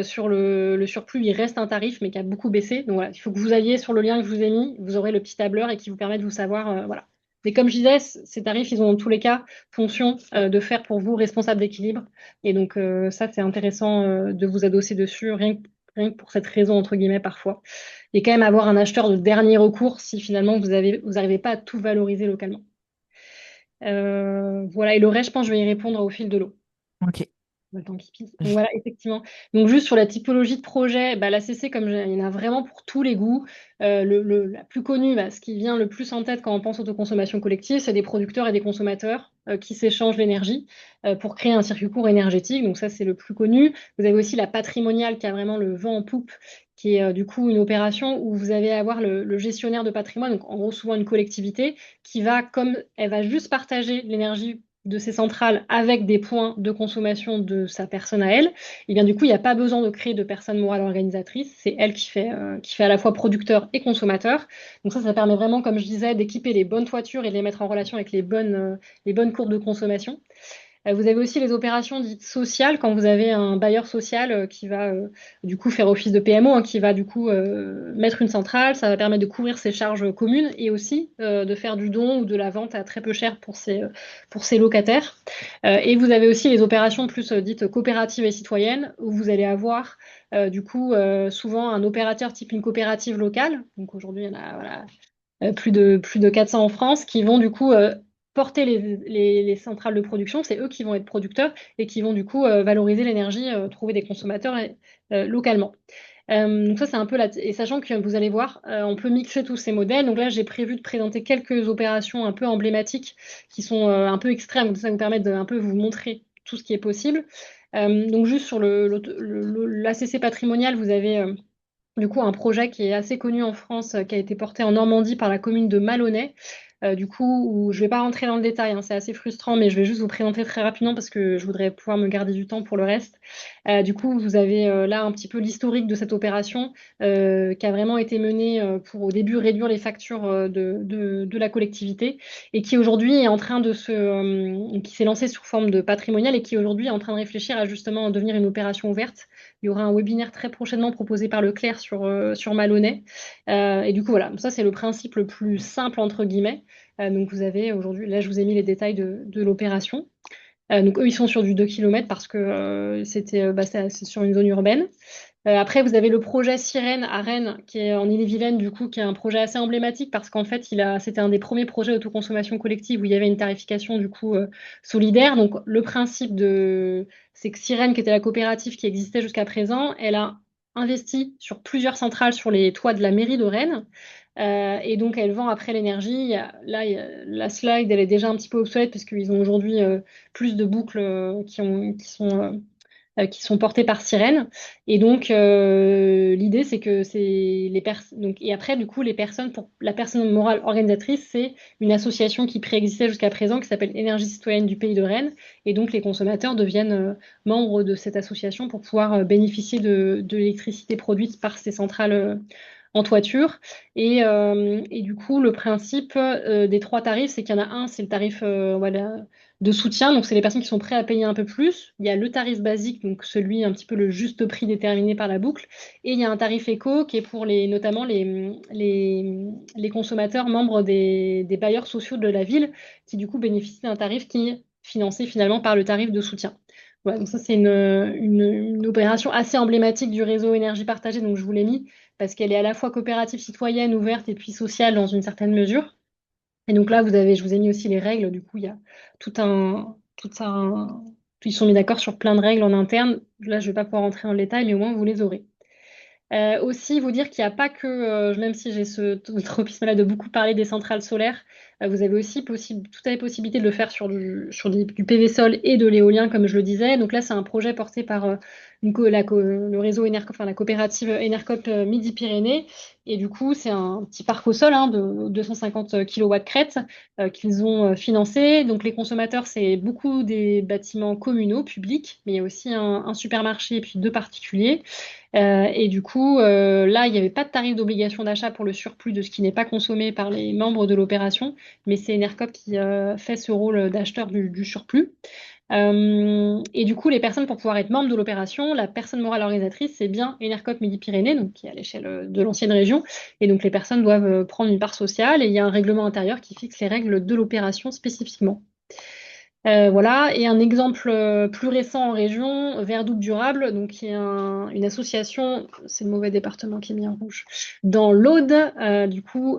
A: Sur le surplus, il reste un tarif, mais qui a beaucoup baissé. Donc voilà, il faut que vous alliez sur le lien que je vous ai mis, vous aurez le petit tableur et qui vous permet de vous savoir, voilà. Mais comme je disais, ces tarifs, ils ont dans tous les cas fonction de faire pour vous responsable d'équilibre. Et donc ça, c'est intéressant de vous adosser dessus, rien que pour cette raison, entre guillemets, parfois. Et quand même avoir un acheteur de dernier recours si finalement vous n'arrivez pas à tout valoriser localement. Voilà, et le reste, je pense que je vais y répondre au fil de l'eau.
B: Ok.
A: Le temps qui pisse. Donc voilà, effectivement. Donc juste sur la typologie de projet, bah, la CC, il y en a vraiment pour tous les goûts. La plus connue, bah, ce qui vient le plus en tête quand on pense autoconsommation collective, c'est des producteurs et des consommateurs qui s'échangent l'énergie pour créer un circuit court énergétique. Donc ça, c'est le plus connu. Vous avez aussi la patrimoniale qui a vraiment le vent en poupe, qui est du coup une opération où vous allez avoir le gestionnaire de patrimoine, donc en gros souvent une collectivité, qui va, comme elle va juste partager l'énergie de ces centrales avec des points de consommation de sa personne à elle, et bien du coup, il n'y a pas besoin de créer de personne morale organisatrice. C'est elle qui fait à la fois producteur et consommateur. Donc ça permet vraiment, comme je disais, d'équiper les bonnes toitures et de les mettre en relation avec les bonnes courbes de consommation. Vous avez aussi les opérations dites sociales, quand vous avez un bailleur social qui va du coup faire office de PMO, hein, qui va du coup mettre une centrale, ça va permettre de couvrir ses charges communes et aussi de faire du don ou de la vente à très peu cher pour ses locataires. Et vous avez aussi les opérations plus dites coopératives et citoyennes, où vous allez avoir du coup souvent un opérateur type une coopérative locale. Donc aujourd'hui, il y en a voilà, plus de 400 en France qui vont du coup porter les centrales de production, c'est eux qui vont être producteurs et qui vont du coup valoriser l'énergie, trouver des consommateurs localement. Donc ça, c'est un peu et sachant que vous allez voir, on peut mixer tous ces modèles. Donc là, j'ai prévu de présenter quelques opérations un peu emblématiques qui sont un peu extrêmes. Donc ça vous permet de un peu vous montrer tout ce qui est possible. Donc juste sur l'ACC patrimonial, vous avez du coup un projet qui est assez connu en France, qui a été porté en Normandie par la commune de Malonnet. Du coup, où je ne vais pas rentrer dans le détail, hein, c'est assez frustrant, mais je vais juste vous présenter très rapidement parce que je voudrais pouvoir me garder du temps pour le reste. Du coup, vous avez là un petit peu l'historique de cette opération qui a vraiment été menée pour au début réduire les factures de la collectivité et qui aujourd'hui est en train qui s'est lancée sous forme de patrimonial et qui aujourd'hui est en train de réfléchir à justement devenir une opération ouverte. Il y aura un webinaire très prochainement proposé par Leclerc sur Malonnet. Et du coup, voilà, ça c'est le principe le plus simple entre guillemets. Donc vous avez aujourd'hui, là je vous ai mis les détails de l'opération. Donc eux, ils sont sur du 2 kilomètres parce que c'est sur une zone urbaine. Après, vous avez le projet Sirène à Rennes, qui est en Ille-et-Vilaine, du coup, qui est un projet assez emblématique parce qu'en fait, c'était un des premiers projets d'autoconsommation collective où il y avait une tarification, du coup, solidaire. Donc, le principe c'est que Sirène, qui était la coopérative qui existait jusqu'à présent, elle a investi sur plusieurs centrales sur les toits de la mairie de Rennes. Et donc, elle vend après l'énergie. La slide, elle est déjà un petit peu obsolète puisqu'ils ont aujourd'hui plus de boucles qui sont portés par Sirène. Et donc, l'idée, c'est que c'est les personnes. Donc, et après, du coup, pour la personne morale organisatrice, c'est une association qui préexistait jusqu'à présent, qui s'appelle Énergie citoyenne du pays de Rennes. Et donc, les consommateurs deviennent membres de cette association pour pouvoir bénéficier de l'électricité produite par ces centrales. En toiture. Et du coup, le principe des trois tarifs, c'est qu'il y en a un, c'est le tarif voilà, de soutien. Donc, c'est les personnes qui sont prêtes à payer un peu plus. Il y a le tarif basique, donc celui un petit peu le juste prix déterminé par la boucle. Et il y a un tarif éco qui est pour notamment les consommateurs membres des bailleurs sociaux de la ville, qui du coup bénéficient d'un tarif qui est financé finalement par le tarif de soutien. Voilà, donc ça, c'est une opération assez emblématique du réseau énergie partagée, donc je vous l'ai mis, parce qu'elle est à la fois coopérative citoyenne, ouverte et puis sociale dans une certaine mesure. Et donc là, je vous ai mis aussi les règles. Du coup, il y a tout un, ils sont mis d'accord sur plein de règles en interne. Là, je ne vais pas pouvoir rentrer dans le détail, mais au moins vous les aurez. Aussi, vous dire qu'il n'y a pas que, même si j'ai ce tropisme-là de beaucoup parler des centrales solaires, vous avez aussi tout à fait possibilité de le faire du PV sol et de l'éolien, comme je le disais. Donc là, c'est un projet porté par le réseau la coopérative Enercop Midi-Pyrénées. Et du coup, c'est un petit parc au sol hein, de 250 kW crête qu'ils ont financé. Donc les consommateurs, c'est beaucoup des bâtiments communaux, publics, mais il y a aussi un supermarché et puis deux particuliers. Et du coup, là, il n'y avait pas de tarif d'obligation d'achat pour le surplus de ce qui n'est pas consommé par les membres de l'opération, mais c'est Enercop qui fait ce rôle d'acheteur du surplus. Et du coup, les personnes, pour pouvoir être membres de l'opération, la personne morale organisatrice, c'est bien Enercop Midi-Pyrénées, donc qui est à l'échelle de l'ancienne région. Et donc, les personnes doivent prendre une part sociale et il y a un règlement intérieur qui fixe les règles de l'opération spécifiquement. Voilà, et un exemple plus récent en région, Verdouble Durable, donc qui est une association, c'est le mauvais département qui est mis en rouge, dans l'Aude, du coup,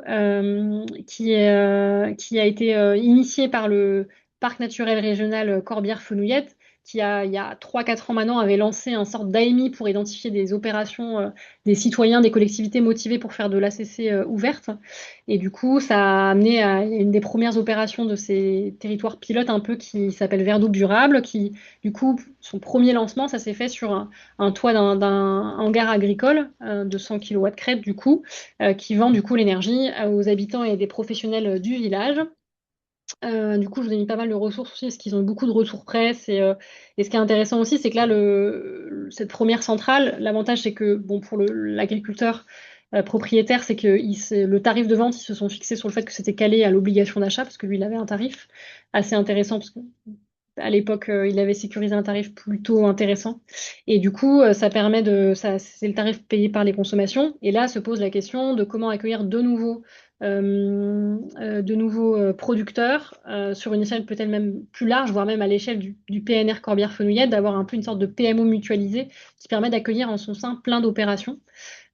A: qui a été initiée par le parc naturel régional Corbière-Fenouillette, il y a 3-4 ans maintenant, avait lancé un sorte d'AMI pour identifier des opérations des citoyens, des collectivités motivées pour faire de l'ACC ouverte. Et du coup, ça a amené à une des premières opérations de ces territoires pilotes un peu qui s'appelle Verdouble Durable, qui, du coup, son premier lancement, ça s'est fait sur un toit d'un hangar agricole de 100 kW crête, du coup, qui vend du coup l'énergie aux habitants et des professionnels du village. Du coup, je vous ai mis pas mal de ressources aussi, parce qu'ils ont beaucoup de retours presse. Et ce qui est intéressant aussi, c'est que là, cette première centrale, l'avantage, c'est que bon, pour l'agriculteur propriétaire, c'est que le tarif de vente, ils se sont fixés sur le fait que c'était calé à l'obligation d'achat, parce que lui, il avait un tarif assez intéressant, parce que à l'époque, il avait sécurisé un tarif plutôt intéressant. Et du coup, c'est le tarif payé par les consommations. Et là, se pose la question de comment accueillir de nouveau de nouveaux producteurs sur une échelle peut-être même plus large, voire même à l'échelle du PNR Corbière-Fenouillette, d'avoir un peu une sorte de PMO mutualisé qui permet d'accueillir en son sein plein d'opérations.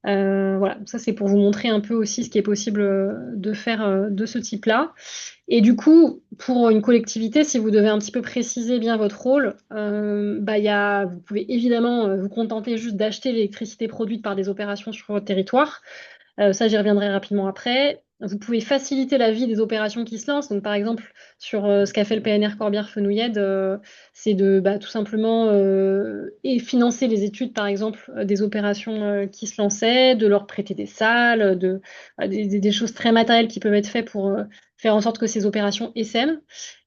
A: Voilà, ça c'est pour vous montrer un peu aussi ce qui est possible de faire de ce type-là. Et du coup, pour une collectivité, si vous devez un petit peu préciser bien votre rôle, vous pouvez évidemment vous contenter juste d'acheter l'électricité produite par des opérations sur votre territoire. Ça, j'y reviendrai rapidement après. Vous pouvez faciliter la vie des opérations qui se lancent. Donc, par exemple, sur ce qu'a fait le PNR Corbière-Fenouillède, c'est de tout simplement et financer les études, par exemple, des opérations qui se lançaient, de leur prêter des salles, des choses très matérielles qui peuvent être faites pour faire en sorte que ces opérations essaiment.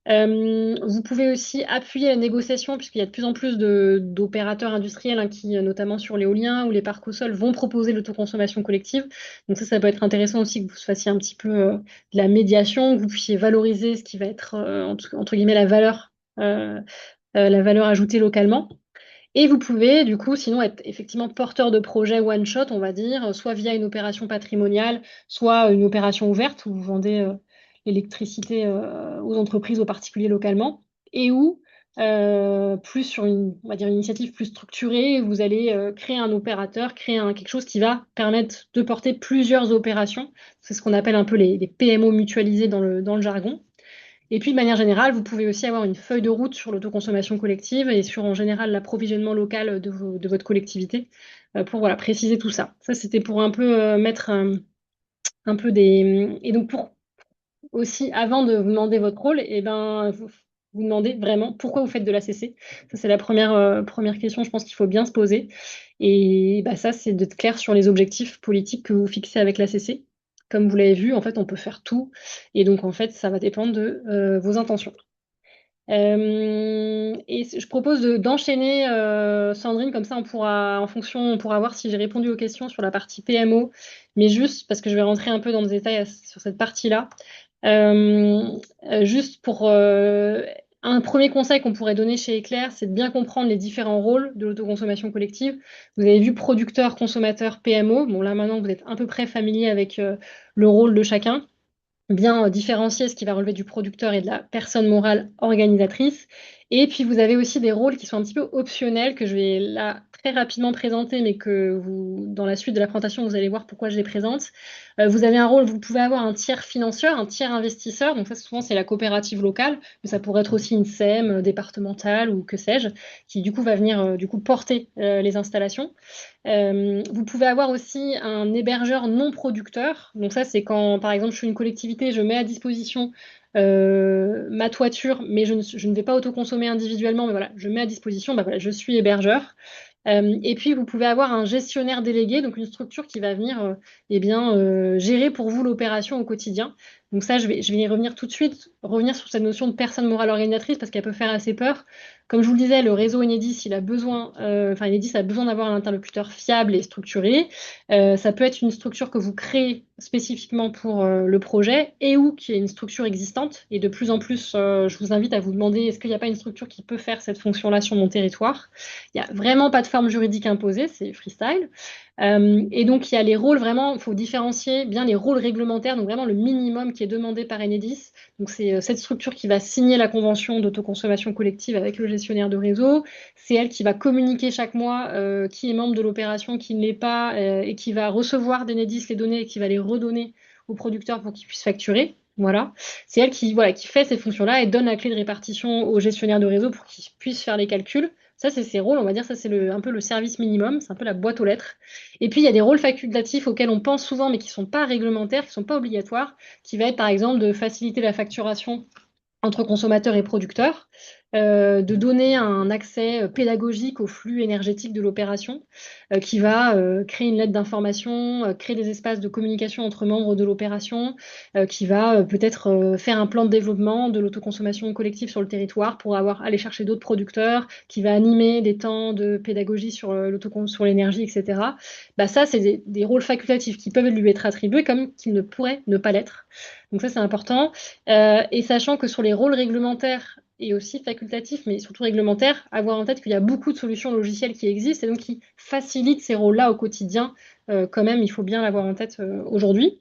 A: Vous pouvez aussi appuyer la négociation, puisqu'il y a de plus en plus d'opérateurs industriels qui, notamment sur l'éolien ou les parcs au sol, vont proposer l'autoconsommation collective. Donc ça peut être intéressant aussi que vous fassiez un petit peu de la médiation, que vous puissiez valoriser ce qui va être, entre guillemets, la valeur ajoutée localement. Et vous pouvez, du coup, sinon être effectivement porteur de projet one shot, on va dire, soit via une opération patrimoniale, soit une opération ouverte où vous vendez l'électricité aux entreprises, aux particuliers localement, et où plus sur on va dire une initiative plus structurée, vous allez créer un opérateur, quelque chose qui va permettre de porter plusieurs opérations. C'est ce qu'on appelle un peu les PMO mutualisés dans le jargon. Et puis, de manière générale, vous pouvez aussi avoir une feuille de route sur l'autoconsommation collective et sur, en général, l'approvisionnement local de votre collectivité pour voilà, préciser tout ça. Ça, c'était pour un peu mettre un peu des... Et donc, pour aussi, avant de vous demander votre rôle, vous demandez vraiment pourquoi vous faites de l'ACC. Ça, c'est la première question, je pense qu'il faut bien se poser. Et ça, c'est d'être clair sur les objectifs politiques que vous fixez avec l'ACC. Comme vous l'avez vu, en fait, on peut faire tout. Et donc, en fait, ça va dépendre de vos intentions. Et je propose d'enchaîner, Sandrine, comme ça on pourra, en fonction, on pourra voir si j'ai répondu aux questions sur la partie PMO, mais juste parce que je vais rentrer un peu dans le détail sur cette partie-là. Euh, Juste pour un premier conseil qu'on pourrait donner chez Eclair, c'est de bien comprendre les différents rôles de l'autoconsommation collective. Vous avez vu producteur, consommateur, PMO. Bon, là maintenant vous êtes à peu près familier avec le rôle de chacun, bien différencier ce qui va relever du producteur et de la personne morale organisatrice. Et puis vous avez aussi des rôles qui sont un petit peu optionnels, que je vais là très rapidement présenter, mais que vous, dans la suite de la présentation, vous allez voir pourquoi je les présente. Vous avez un rôle, vous pouvez avoir un tiers financeur, un tiers investisseur, donc ça souvent c'est la coopérative locale, mais ça pourrait être aussi une SEM départementale ou que sais-je, qui du coup va venir du coup porter les installations. Vous pouvez avoir aussi un hébergeur non producteur. Donc ça, c'est quand, par exemple, je suis une collectivité, je mets à disposition ma toiture, mais je ne vais pas autoconsommer individuellement, mais voilà, je mets à disposition, voilà, je suis hébergeur. Et puis, vous pouvez avoir un gestionnaire délégué, donc une structure qui va venir gérer pour vous l'opération au quotidien. Donc ça, je vais y revenir tout de suite, revenir sur cette notion de personne morale organisatrice, parce qu'elle peut faire assez peur. Comme je vous le disais, le réseau Enedis, Enedis a besoin d'avoir un interlocuteur fiable et structuré. Ça peut être une structure que vous créez spécifiquement pour le projet et ou qui est une structure existante. Et de plus en plus, je vous invite à vous demander, est-ce qu'il n'y a pas une structure qui peut faire cette fonction-là sur mon territoire? Il n'y a vraiment pas de forme juridique imposée, c'est freestyle. Et donc, il y a les rôles vraiment, il faut différencier bien les rôles réglementaires, donc vraiment le minimum qui est demandé par Enedis. Donc, c'est cette structure qui va signer la convention d'autoconsommation collective avec le gestionnaire de réseau. C'est elle qui va communiquer chaque mois qui est membre de l'opération, qui ne l'est pas, et qui va recevoir d'Enedis les données et qui va les redonner au producteur pour qu'il puisse facturer. Voilà. C'est elle qui fait ces fonctions-là et donne la clé de répartition au gestionnaire de réseau pour qu'il puisse faire les calculs. Ça, c'est ses rôles, on va dire, ça, c'est un peu le service minimum, c'est un peu la boîte aux lettres. Et puis, il y a des rôles facultatifs auxquels on pense souvent, mais qui ne sont pas réglementaires, qui ne sont pas obligatoires, qui va être, par exemple, de faciliter la facturation entre consommateurs et producteurs, de donner un accès pédagogique au flux énergétique de l'opération, qui va créer une lettre d'information, créer des espaces de communication entre membres de l'opération, qui va peut-être faire un plan de développement de l'autoconsommation collective sur le territoire pour aller chercher d'autres producteurs, qui va animer des temps de pédagogie sur sur l'énergie, etc. Ça, c'est des rôles facultatifs qui peuvent lui être attribués comme qu'ils ne pourraient ne pas l'être. Donc ça, c'est important. Et sachant que sur les rôles réglementaires et aussi facultatifs, mais surtout réglementaires, avoir en tête qu'il y a beaucoup de solutions logicielles qui existent et donc qui facilitent ces rôles-là au quotidien. Quand même, il faut bien l'avoir en tête aujourd'hui.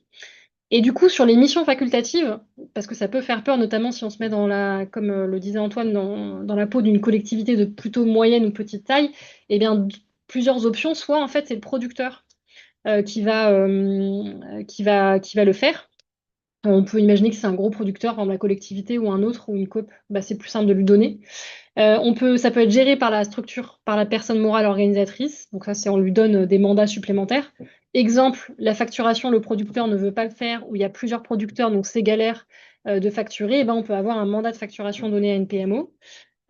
A: Et du coup, sur les missions facultatives, parce que ça peut faire peur, notamment si on se met comme le disait Antoine, dans la peau d'une collectivité de plutôt moyenne ou petite taille, eh bien, plusieurs options. Soit, en fait, c'est le producteur qui va le faire. On peut imaginer que c'est un gros producteur, par exemple la collectivité ou un autre, ou une coop, bah, c'est plus simple de lui donner. Ça peut être géré par la structure, par la personne morale organisatrice. Donc ça, c'est on lui donne des mandats supplémentaires. Exemple, la facturation, le producteur ne veut pas le faire, ou il y a plusieurs producteurs, donc c'est galère de facturer. Eh ben, on peut avoir un mandat de facturation donné à une PMO.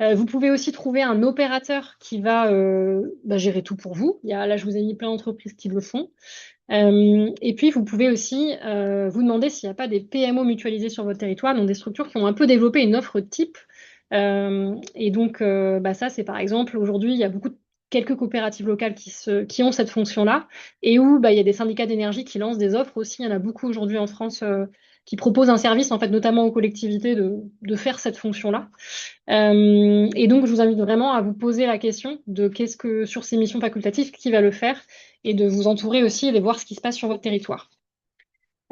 A: Vous pouvez aussi trouver un opérateur qui va bah, gérer tout pour vous. Là, je vous ai mis plein d'entreprises qui le font. Et puis, vous pouvez aussi vous demander s'il n'y a pas des PMO mutualisés sur votre territoire, donc des structures qui ont un peu développé une offre type. Et donc, bah, ça, c'est par exemple, aujourd'hui, il y a quelques coopératives locales qui ont cette fonction-là, et où bah, il y a des syndicats d'énergie qui lancent des offres aussi. Il y en a beaucoup aujourd'hui en France qui proposent un service, en fait, notamment aux collectivités, de faire cette fonction-là. Et donc, je vous invite vraiment à vous poser la question de qu'est-ce que, sur ces missions facultatives, qui va le faire, et de vous entourer aussi et de voir ce qui se passe sur votre territoire.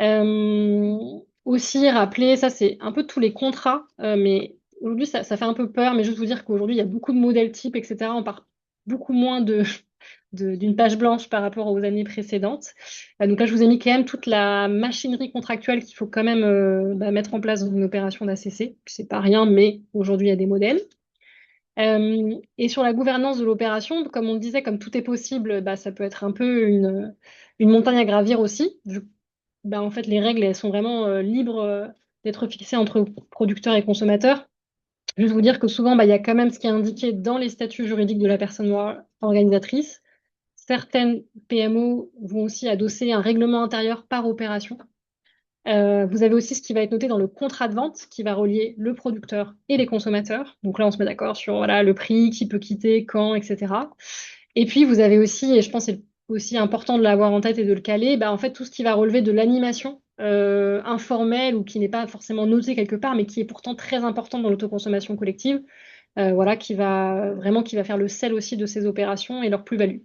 A: Euh, Aussi, rappeler, ça c'est un peu tous les contrats, mais aujourd'hui ça fait un peu peur, mais juste vous dire qu'aujourd'hui il y a beaucoup de modèles types, etc. On part beaucoup moins d'une page blanche par rapport aux années précédentes. Donc là, je vous ai mis quand même toute la machinerie contractuelle qu'il faut quand même bah, mettre en place dans une opération d'ACC. C'est pas rien, mais aujourd'hui il y a des modèles. Et sur la gouvernance de l'opération, comme on le disait, comme tout est possible, bah, ça peut être un peu une montagne à gravir aussi. Bah, en fait, les règles, elles sont vraiment libres d'être fixées entre producteurs et consommateurs. Juste vous dire que souvent, bah, il y a quand même ce qui est indiqué dans les statuts juridiques de la personne morale organisatrice. Certaines PMO vont aussi adosser un règlement intérieur par opération. Vous avez aussi ce qui va être noté dans le contrat de vente qui va relier le producteur et les consommateurs. Donc là, on se met d'accord sur voilà, le prix, qui peut quitter, quand, etc. Et puis, vous avez aussi, et je pense que c'est aussi important de l'avoir en tête et de le caler, bah, en fait, tout ce qui va relever de l'animation informelle ou qui n'est pas forcément noté quelque part, mais qui est pourtant très important dans l'autoconsommation collective, voilà, qui va faire le sel aussi de ces opérations et leur plus-value.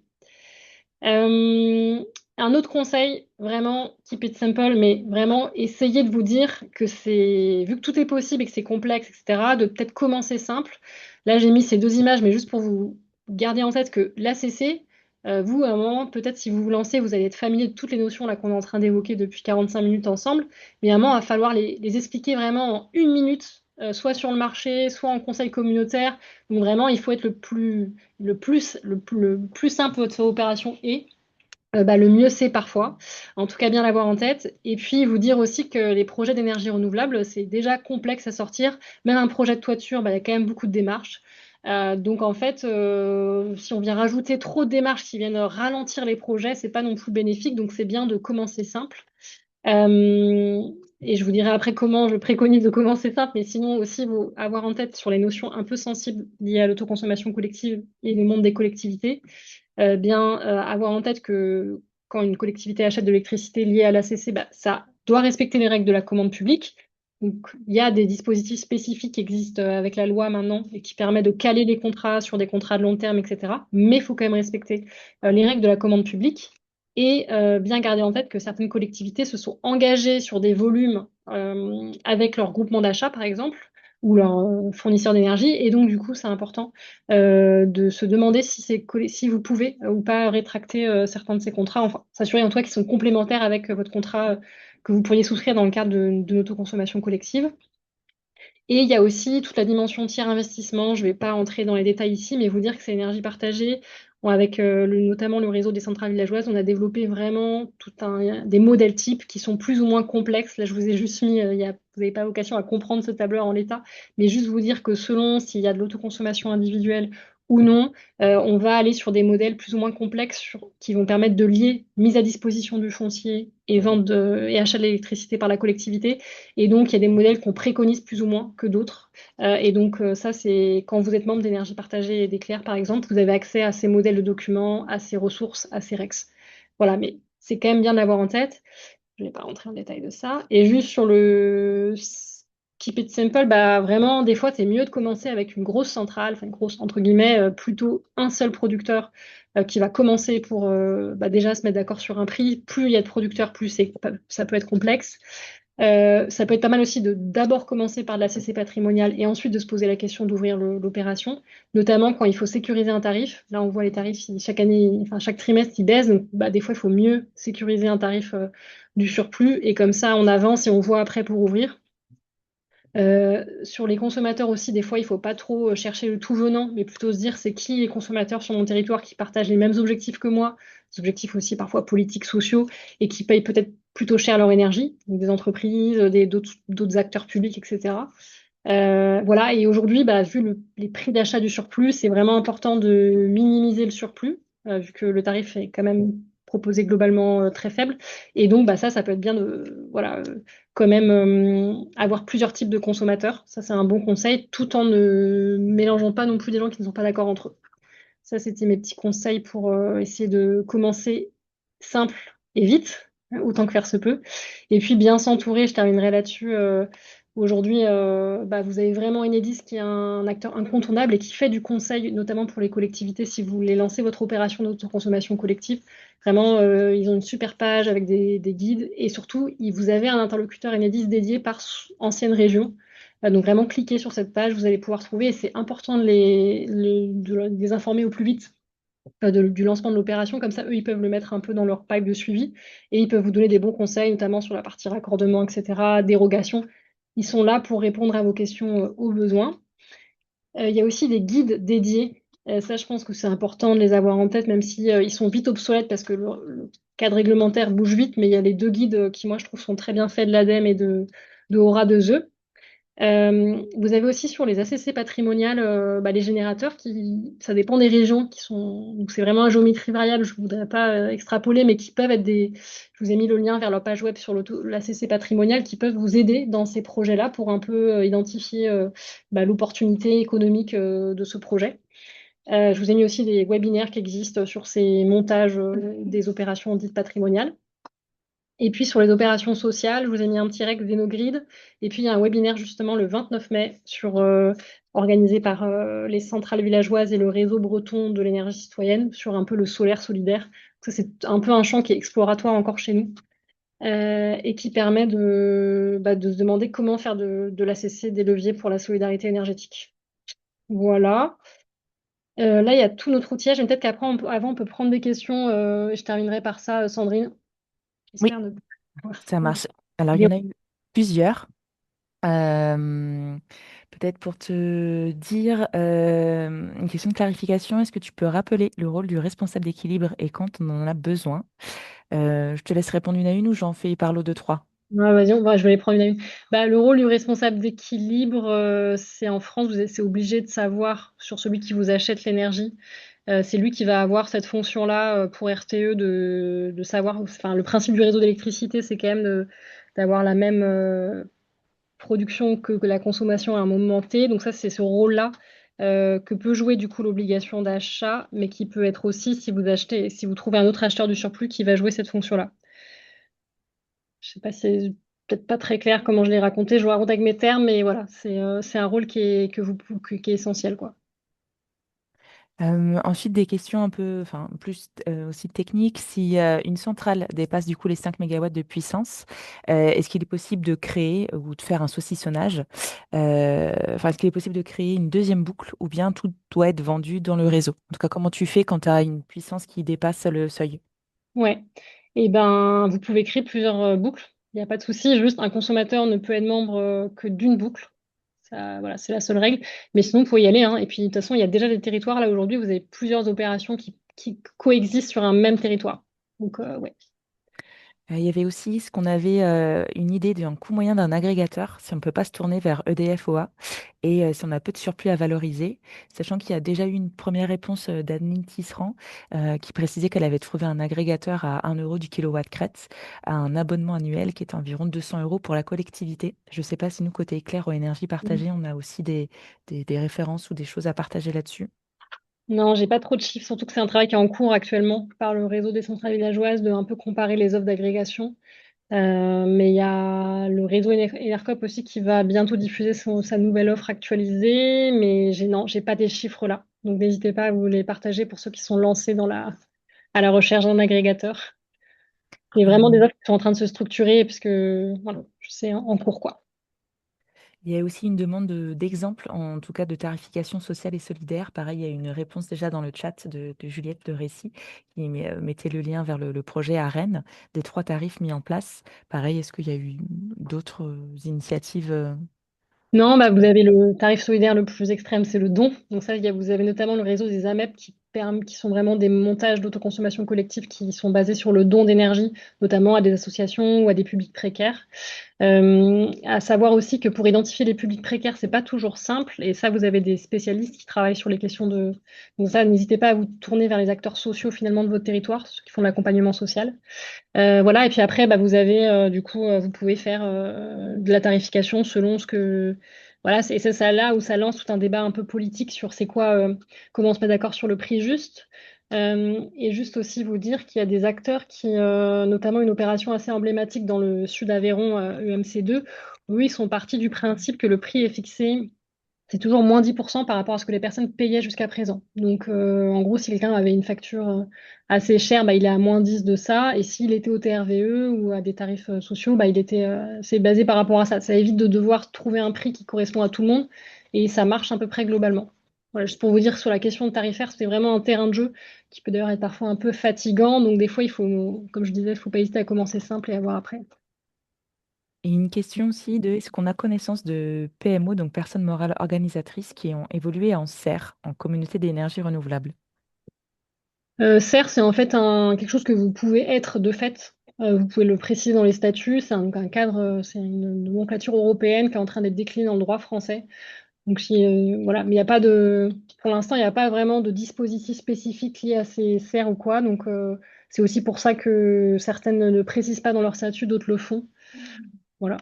A: Euh, un autre conseil, vraiment, keep it simple, mais vraiment essayez de vous dire que vu que tout est possible et que c'est complexe, etc., de peut-être commencer simple. Là, j'ai mis ces deux images, mais juste pour vous garder en tête que l'ACC, vous, à un moment, peut-être si vous vous lancez, vous allez être familier de toutes les notions là qu'on est en train d'évoquer depuis 45 minutes ensemble, mais à un moment, il va falloir les expliquer vraiment en une minute, soit sur le marché, soit en conseil communautaire. Donc vraiment, il faut être le plus simple votre opération est, bah, le mieux c'est parfois. En tout cas, bien l'avoir en tête. Et puis, vous dire aussi que les projets d'énergie renouvelable, c'est déjà complexe à sortir. Même un projet de toiture, bah, il y a quand même beaucoup de démarches. Donc, en fait, si on vient rajouter trop de démarches qui viennent ralentir les projets, c'est pas non plus bénéfique. Donc, c'est bien de commencer simple. Euh, et je vous dirai après comment je préconise de commencer simple, mais sinon aussi vous avoir en tête sur les notions un peu sensibles liées à l'autoconsommation collective et le monde des collectivités, bien avoir en tête que quand une collectivité achète de l'électricité liée à l'ACC, bah, ça doit respecter les règles de la commande publique. Donc, il y a des dispositifs spécifiques qui existent avec la loi maintenant et qui permettent de caler les contrats sur des contrats de long terme, etc. Mais il faut quand même respecter les règles de la commande publique et bien garder en tête que certaines collectivités se sont engagées sur des volumes avec leur groupement d'achat, par exemple, ou leur fournisseur d'énergie. Et donc, du coup, c'est important de se demander si vous pouvez ou pas rétracter certains de ces contrats, enfin, s'assurer en tout cas qu'ils sont complémentaires avec votre contrat que vous pourriez souscrire dans le cadre de l'autoconsommation collective. Et il y a aussi toute la dimension tiers investissement. Je ne vais pas entrer dans les détails ici, mais vous dire que c'est énergie partagée. Avec notamment le réseau des centrales villageoises, on a développé vraiment des modèles types qui sont plus ou moins complexes. Là, je vous ai juste mis, vous n'avez pas vocation à comprendre ce tableur en l'état, mais juste vous dire que selon s'il y a de l'autoconsommation individuelle ou non, on va aller sur des modèles plus ou moins complexes qui vont permettre de lier mise à disposition du foncier et et achat de l'électricité par la collectivité. Et donc, il y a des modèles qu'on préconise plus ou moins que d'autres. Et donc, ça, c'est quand vous êtes membre d'Énergie Partagée et d'Éclair, par exemple, vous avez accès à ces modèles de documents, à ces ressources, à ces REX. Voilà, mais c'est quand même bien de l'avoir en tête. Je ne vais pas rentrer en détail de ça. Et juste sur Keep it simple, bah vraiment, des fois, c'est mieux de commencer avec une grosse centrale, enfin une grosse entre guillemets, plutôt un seul producteur qui va commencer pour bah, déjà se mettre d'accord sur un prix. Plus il y a de producteurs, plus ça peut être complexe. Ça peut être pas mal aussi de d'abord commencer par de la CC patrimoniale et ensuite de se poser la question d'ouvrir l'opération, notamment quand il faut sécuriser un tarif. Là, on voit les tarifs chaque année, enfin chaque trimestre, ils baissent. Donc, bah, des fois, il faut mieux sécuriser un tarif du surplus et comme ça, on avance et on voit après pour ouvrir. Sur les consommateurs aussi, des fois, il ne faut pas trop chercher le tout venant, mais plutôt se dire c'est qui les consommateurs sur mon territoire qui partagent les mêmes objectifs que moi, des objectifs aussi parfois politiques, sociaux, et qui payent peut-être plutôt cher leur énergie, donc des entreprises, d'autres acteurs publics, etc. Voilà, et aujourd'hui, bah, vu les prix d'achat du surplus, c'est vraiment important de minimiser le surplus, vu que le tarif est quand même proposé globalement très faible. Et donc, bah, ça peut être bien de voilà, quand même avoir plusieurs types de consommateurs. Ça, c'est un bon conseil, tout en ne mélangeant pas non plus des gens qui ne sont pas d'accord entre eux. Ça, c'était mes petits conseils pour essayer de commencer simple et vite, hein, autant que faire se peut. Et puis bien s'entourer, je terminerai là-dessus. Aujourd'hui, bah, vous avez vraiment Enedis qui est un acteur incontournable et qui fait du conseil, notamment pour les collectivités, si vous voulez lancer votre opération d'autoconsommation collective. Vraiment, ils ont une super page avec des guides et surtout, vous avez un interlocuteur Enedis dédié par ancienne région. Donc vraiment, cliquez sur cette page, vous allez pouvoir trouver, et c'est important de les informer au plus vite du lancement de l'opération, comme ça, eux, ils peuvent le mettre un peu dans leur pipe de suivi, et ils peuvent vous donner des bons conseils, notamment sur la partie raccordement, etc., dérogation. Ils sont là pour répondre à vos questions aux besoins. Il y a aussi des guides dédiés. Ça, je pense que c'est important de les avoir en tête, même si ils sont vite obsolètes parce que le cadre réglementaire bouge vite, mais il y a les deux guides qui, moi, je trouve, sont très bien faits de l'ADEME et de Aura 2E. Vous avez aussi sur les ACC patrimoniales bah, les générateurs ça dépend des régions qui sont, donc c'est vraiment à géométrie variable, je ne voudrais pas extrapoler, mais qui peuvent être je vous ai mis le lien vers leur page web sur l'ACC patrimoniale, qui peuvent vous aider dans ces projets-là pour un peu identifier bah, l'opportunité économique de ce projet. Je vous ai mis aussi des webinaires qui existent sur ces montages des opérations dites patrimoniales. Et puis sur les opérations sociales, je vous ai mis un petit rec Vénogrid. Et puis il y a un webinaire justement le 29 mai organisé par les centrales villageoises et le réseau breton de l'énergie citoyenne sur un peu le solaire solidaire. Ça, c'est un peu un champ qui est exploratoire encore chez nous et qui permet de se demander comment faire de l'ACC des leviers pour la solidarité énergétique. Voilà. Là, il y a tout notre outillage. Mais peut-être qu'après, avant, on peut prendre des questions. Et je terminerai par ça, Sandrine.
B: Oui,
A: J'espère ne pas avoir
B: ça
A: trop
B: marche. Alors, il y en a eu plusieurs. Euh, Peut-être pour te dire une question de clarification, est-ce que tu peux rappeler le rôle du responsable d'équilibre et quand on en a besoin? Je te laisse répondre une à une ou j'en fais par lot de trois.
A: Ouais, vas-y, je vais les prendre une à une. Bah, le rôle du responsable d'équilibre, c'est en France, c'est obligé de savoir sur celui qui vous achète l'énergie. C'est lui qui va avoir cette fonction-là pour RTE de savoir. Enfin, le principe du réseau d'électricité, c'est quand même d'avoir la même production que la consommation à un moment T. Donc ça, c'est ce rôle-là que peut jouer du coup l'obligation d'achat, mais qui peut être aussi si vous trouvez un autre acheteur du surplus qui va jouer cette fonction-là. Je sais pas si c'est peut-être pas très clair comment je l'ai raconté, je vous raconte avec mes termes, mais voilà, c'est un rôle qui est essentiel, quoi.
B: Ensuite, des questions un peu, enfin, plus aussi techniques. Si une centrale dépasse du coup les 5 mégawatts de puissance, est-ce qu'il est possible de créer ou de faire un saucissonnage? Enfin, est-ce qu'il est possible de créer une deuxième boucle ou bien tout doit être vendu dans le réseau? En tout cas, comment tu fais quand tu as une puissance qui dépasse le seuil?
A: Ouais. Et ben, vous pouvez créer plusieurs boucles. Il n'y a pas de souci. Juste, un consommateur ne peut être membre que d'une boucle. Ça, voilà, c'est la seule règle. Mais sinon, il faut y aller, hein. Et puis, de toute façon, il y a déjà des territoires. Là, aujourd'hui, vous avez plusieurs opérations qui coexistent sur un même territoire. Donc, ouais.
B: Il y avait aussi ce qu'on avait une idée d'un coût moyen d'un agrégateur, si on ne peut pas se tourner vers EDF OA, et si on a peu de surplus à valoriser, sachant qu'il y a déjà eu une première réponse d'Admin Tisserand qui précisait qu'elle avait trouvé un agrégateur à 1 € du kilowatt crête, à un abonnement annuel qui est environ 200 € pour la collectivité. Je ne sais pas si nous, côté éclair ou énergie partagée, on a aussi des références ou des choses à partager là-dessus.
A: Non, j'ai pas trop de chiffres, surtout que c'est un travail qui est en cours actuellement par le réseau des centrales villageoises de un peu comparer les offres d'agrégation. Mais il y a le réseau Enercop aussi qui va bientôt diffuser sa nouvelle offre actualisée, mais non, j'ai pas des chiffres là. Donc n'hésitez pas à vous les partager pour ceux qui sont lancés à la recherche d'un agrégateur. Il y a vraiment des
B: Euh,
A: offres qui sont en train de se structurer puisque voilà, c'est en cours quoi.
B: Il y a aussi une demande d'exemple, en tout cas de tarification sociale et solidaire. Pareil, il y a une réponse déjà dans le chat de Juliette de Récy qui mettait le lien vers le projet à Rennes des 3 tarifs mis en place. Pareil, est-ce qu'il y a eu d'autres initiatives
A: Non, bah, vous avez le tarif solidaire le plus extrême, c'est le don. Donc ça, vous avez notamment le réseau des AMEP qui sont vraiment des montages d'autoconsommation collective qui sont basés sur le don d'énergie, notamment à des associations ou à des publics précaires. À savoir aussi que pour identifier les publics précaires, c'est pas toujours simple. Et ça, vous avez des spécialistes qui travaillent sur les questions de. Donc ça, n'hésitez pas à vous tourner vers les acteurs sociaux finalement de votre territoire, ceux qui font de l'accompagnement social. Voilà. Et puis après, bah, vous avez du coup, vous pouvez faire de la tarification selon ce que. Voilà, c'est ça là où ça lance tout un débat un peu politique sur c'est quoi, comment on se met d'accord sur le prix juste. Et juste aussi vous dire qu'il y a des acteurs notamment une opération assez emblématique dans le sud Aveyron, EMC2, où ils sont partis du principe que le prix est fixé, c'est toujours moins 10% par rapport à ce que les personnes payaient jusqu'à présent. Donc, en gros, si quelqu'un avait une facture assez chère, bah, il est à moins 10 de ça. Et s'il était au TRVE ou à des tarifs sociaux, bah, c'est basé par rapport à ça. Ça évite de devoir trouver un prix qui correspond à tout le monde. Et ça marche à peu près globalement. Voilà, juste pour vous dire sur la question de tarifaire, c'est vraiment un terrain de jeu qui peut d'ailleurs être parfois un peu fatigant. Donc, des fois, comme je disais, il ne faut pas hésiter à commencer simple et à voir après.
B: et une question aussi de est-ce qu'on a connaissance de PMO, donc personnes morales organisatrices, qui ont évolué en CER, en communauté d'énergie renouvelable?
A: CER, c'est en fait quelque chose que vous pouvez être de fait. Vous pouvez le préciser dans les statuts. C'est un cadre, c'est une nomenclature européenne qui est en train d'être déclinée dans le droit français. Donc, voilà. Mais il n'y a pas pour l'instant, il n'y a pas vraiment de dispositif spécifique lié à ces CER ou quoi. Donc, c'est aussi pour ça que certaines ne précisent pas dans leur statut, d'autres le font. Voilà,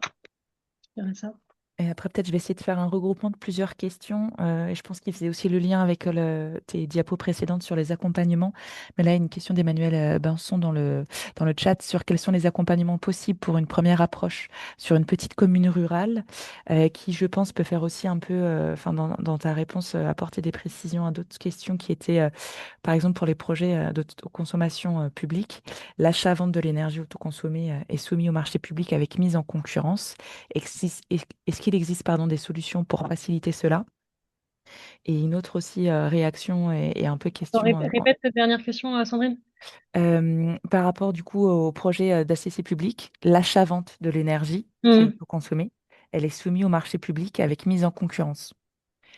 A: je dirais ça.
B: Et après, peut-être, je vais essayer de faire un regroupement de plusieurs questions. Et je pense qu'il faisait aussi le lien avec tes diapos précédentes sur les accompagnements. Mais là, une question d'Emmanuel Benson dans le chat sur quels sont les accompagnements possibles pour une première approche sur une petite commune rurale, qui, je pense, peut faire aussi un peu, enfin, dans ta réponse, apporter des précisions à d'autres questions qui étaient, par exemple, pour les projets d'autoconsommation publique, l'achat-vente de l'énergie autoconsommée est soumis au marché public avec mise en concurrence. Est-ce qu'il existe pardon, des solutions pour faciliter cela? Et une autre aussi réaction et un peu
A: Alors,
B: question
A: répète cette dernière question, Sandrine.
B: par rapport du coup au projet d'ACC public, l'achat-vente de l'énergie qui est
A: Hmm.
B: autoconsommée, elle est soumise au marché public avec mise en concurrence.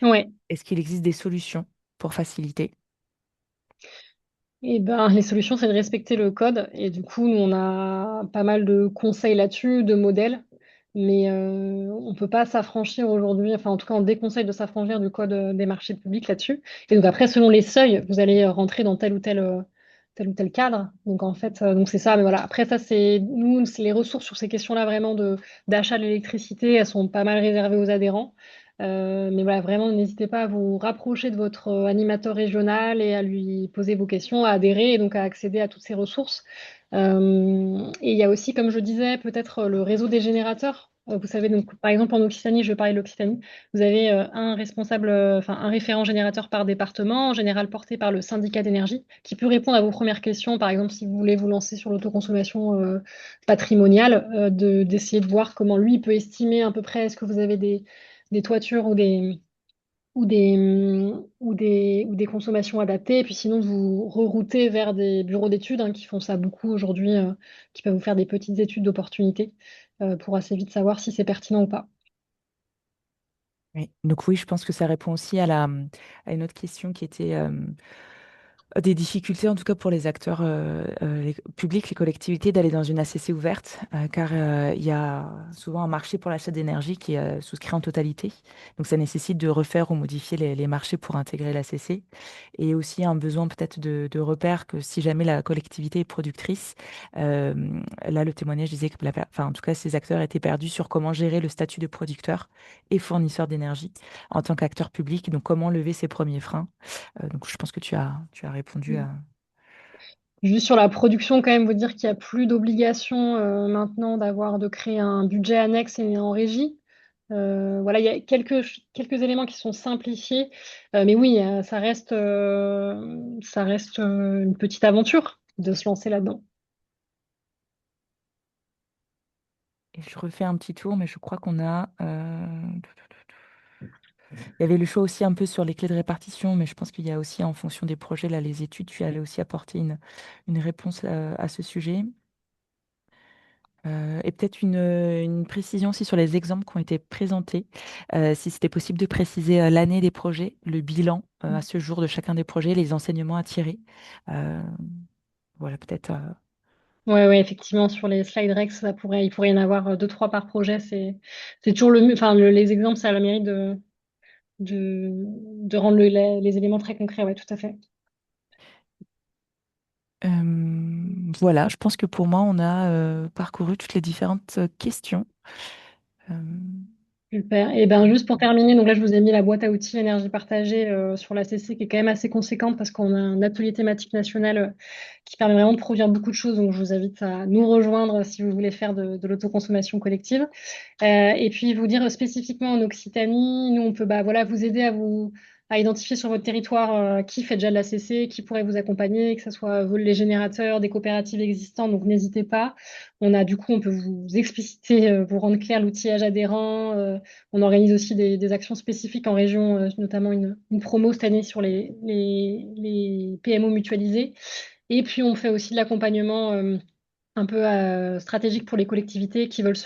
A: Ouais.
B: Est-ce qu'il existe des solutions pour faciliter?
A: Eh ben, les solutions, c'est de respecter le code. Et du coup, nous, on a pas mal de conseils là-dessus, de modèles. Mais on ne peut pas s'affranchir aujourd'hui. Enfin, en tout cas, on déconseille de s'affranchir du code des marchés publics là-dessus. Et donc, après, selon les seuils, vous allez rentrer dans tel ou tel cadre. Donc, en fait, donc c'est ça. Mais voilà, après, ça, c'est les ressources sur ces questions-là, vraiment d'achat de l'électricité. Elles sont pas mal réservées aux adhérents. Mais voilà, vraiment, n'hésitez pas à vous rapprocher de votre animateur régional et à lui poser vos questions, à adhérer et donc à accéder à toutes ces ressources. Et il y a aussi, comme je disais, peut-être le réseau des générateurs. Vous savez, donc, par exemple, en Occitanie, je vais parler de l'Occitanie, vous avez un responsable, enfin un référent générateur par département, en général porté par le syndicat d'énergie, qui peut répondre à vos premières questions. Par exemple, si vous voulez vous lancer sur l'autoconsommation patrimoniale, d'essayer de voir comment lui peut estimer à peu près est-ce que vous avez des toitures ou des consommations adaptées, et puis sinon de vous rerouter vers des bureaux d'études qui font ça beaucoup aujourd'hui, qui peuvent vous faire des petites études d'opportunité pour assez vite savoir si c'est pertinent ou pas.
B: Oui. Donc oui, je pense que ça répond aussi à une autre question qui était des difficultés, en tout cas pour les acteurs publics, les collectivités, d'aller dans une ACC ouverte, car il y a souvent un marché pour l'achat d'énergie qui est souscrit en totalité. Donc ça nécessite de refaire ou modifier les marchés pour intégrer l'ACC. Et aussi un besoin peut-être de repères que si jamais la collectivité est productrice, euh, là le témoignage disait que, enfin, en tout cas, ces acteurs étaient perdus sur comment gérer le statut de producteur et fournisseur d'énergie en tant qu'acteur public. Donc comment lever ses premiers freins. Donc, je pense que tu as répondu à.
A: Juste sur la production, quand même, vous dire qu'il n'y a plus d'obligation maintenant de créer un budget annexe et en régie. Voilà, il y a quelques éléments qui sont simplifiés, mais oui, ça reste une petite aventure de se lancer là-dedans.
B: Et je refais un petit tour, mais je crois qu'on a. Il y avait le choix aussi un peu sur les clés de répartition, mais je pense qu'il y a aussi, en fonction des projets, là, les études, tu allais aussi apporter une réponse à ce sujet. Et peut-être une précision aussi sur les exemples qui ont été présentés. Si c'était possible de préciser l'année des projets, le bilan à ce jour de chacun des projets, les enseignements à tirer. Euh, voilà, peut-être.
A: Ouais, ouais, effectivement, sur les slide Rex, il pourrait y en avoir deux, trois par projet. C'est toujours le mieux. Enfin, les exemples, ça a le mérite de rendre les éléments très concrets. Ouais, tout à fait.
B: Voilà, je pense que pour moi, on a parcouru toutes les différentes questions. Euh,
A: Super. Et ben juste pour terminer, donc là je vous ai mis la boîte à outils énergie partagée sur la CC qui est quand même assez conséquente parce qu'on a un atelier thématique national qui permet vraiment de produire beaucoup de choses. Donc je vous invite à nous rejoindre si vous voulez faire de l'autoconsommation collective. Et puis vous dire spécifiquement en Occitanie, nous on peut voilà, vous aider à identifier sur votre territoire qui fait déjà de la CC, qui pourrait vous accompagner, que ce soit les générateurs, des coopératives existantes, donc n'hésitez pas. On peut vous expliciter, vous rendre clair l'outillage adhérent. On organise aussi des actions spécifiques en région, notamment une promo cette année sur les PMO mutualisés. Et puis on fait aussi de l'accompagnement un peu stratégique pour les collectivités qui veulent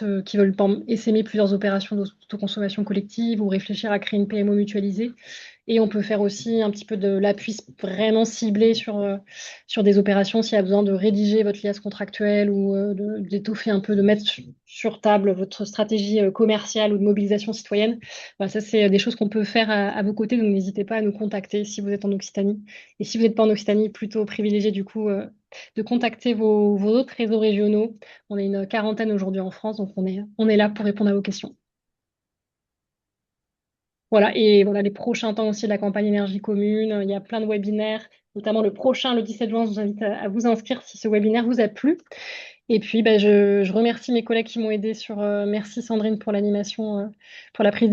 A: essaimer plusieurs opérations d'autoconsommation collective ou réfléchir à créer une PMO mutualisée. Et on peut faire aussi un petit peu de l'appui vraiment ciblé sur des opérations s'il y a besoin de rédiger votre liasse contractuelle ou d'étoffer un peu, de mettre sur table votre stratégie commerciale ou de mobilisation citoyenne. Voilà, ça, c'est des choses qu'on peut faire à vos côtés, donc n'hésitez pas à nous contacter si vous êtes en Occitanie. Et si vous n'êtes pas en Occitanie, plutôt privilégié du coup de contacter vos autres réseaux régionaux. On est une quarantaine aujourd'hui en France, donc on est là pour répondre à vos questions. Voilà, et voilà les prochains temps aussi de la campagne énergie commune. Il y a plein de webinaires, notamment le prochain, le 17 juin. Je vous invite à vous inscrire si ce webinaire vous a plu. Et puis, je remercie mes collègues qui m'ont aidé merci Sandrine pour l'animation, pour la prise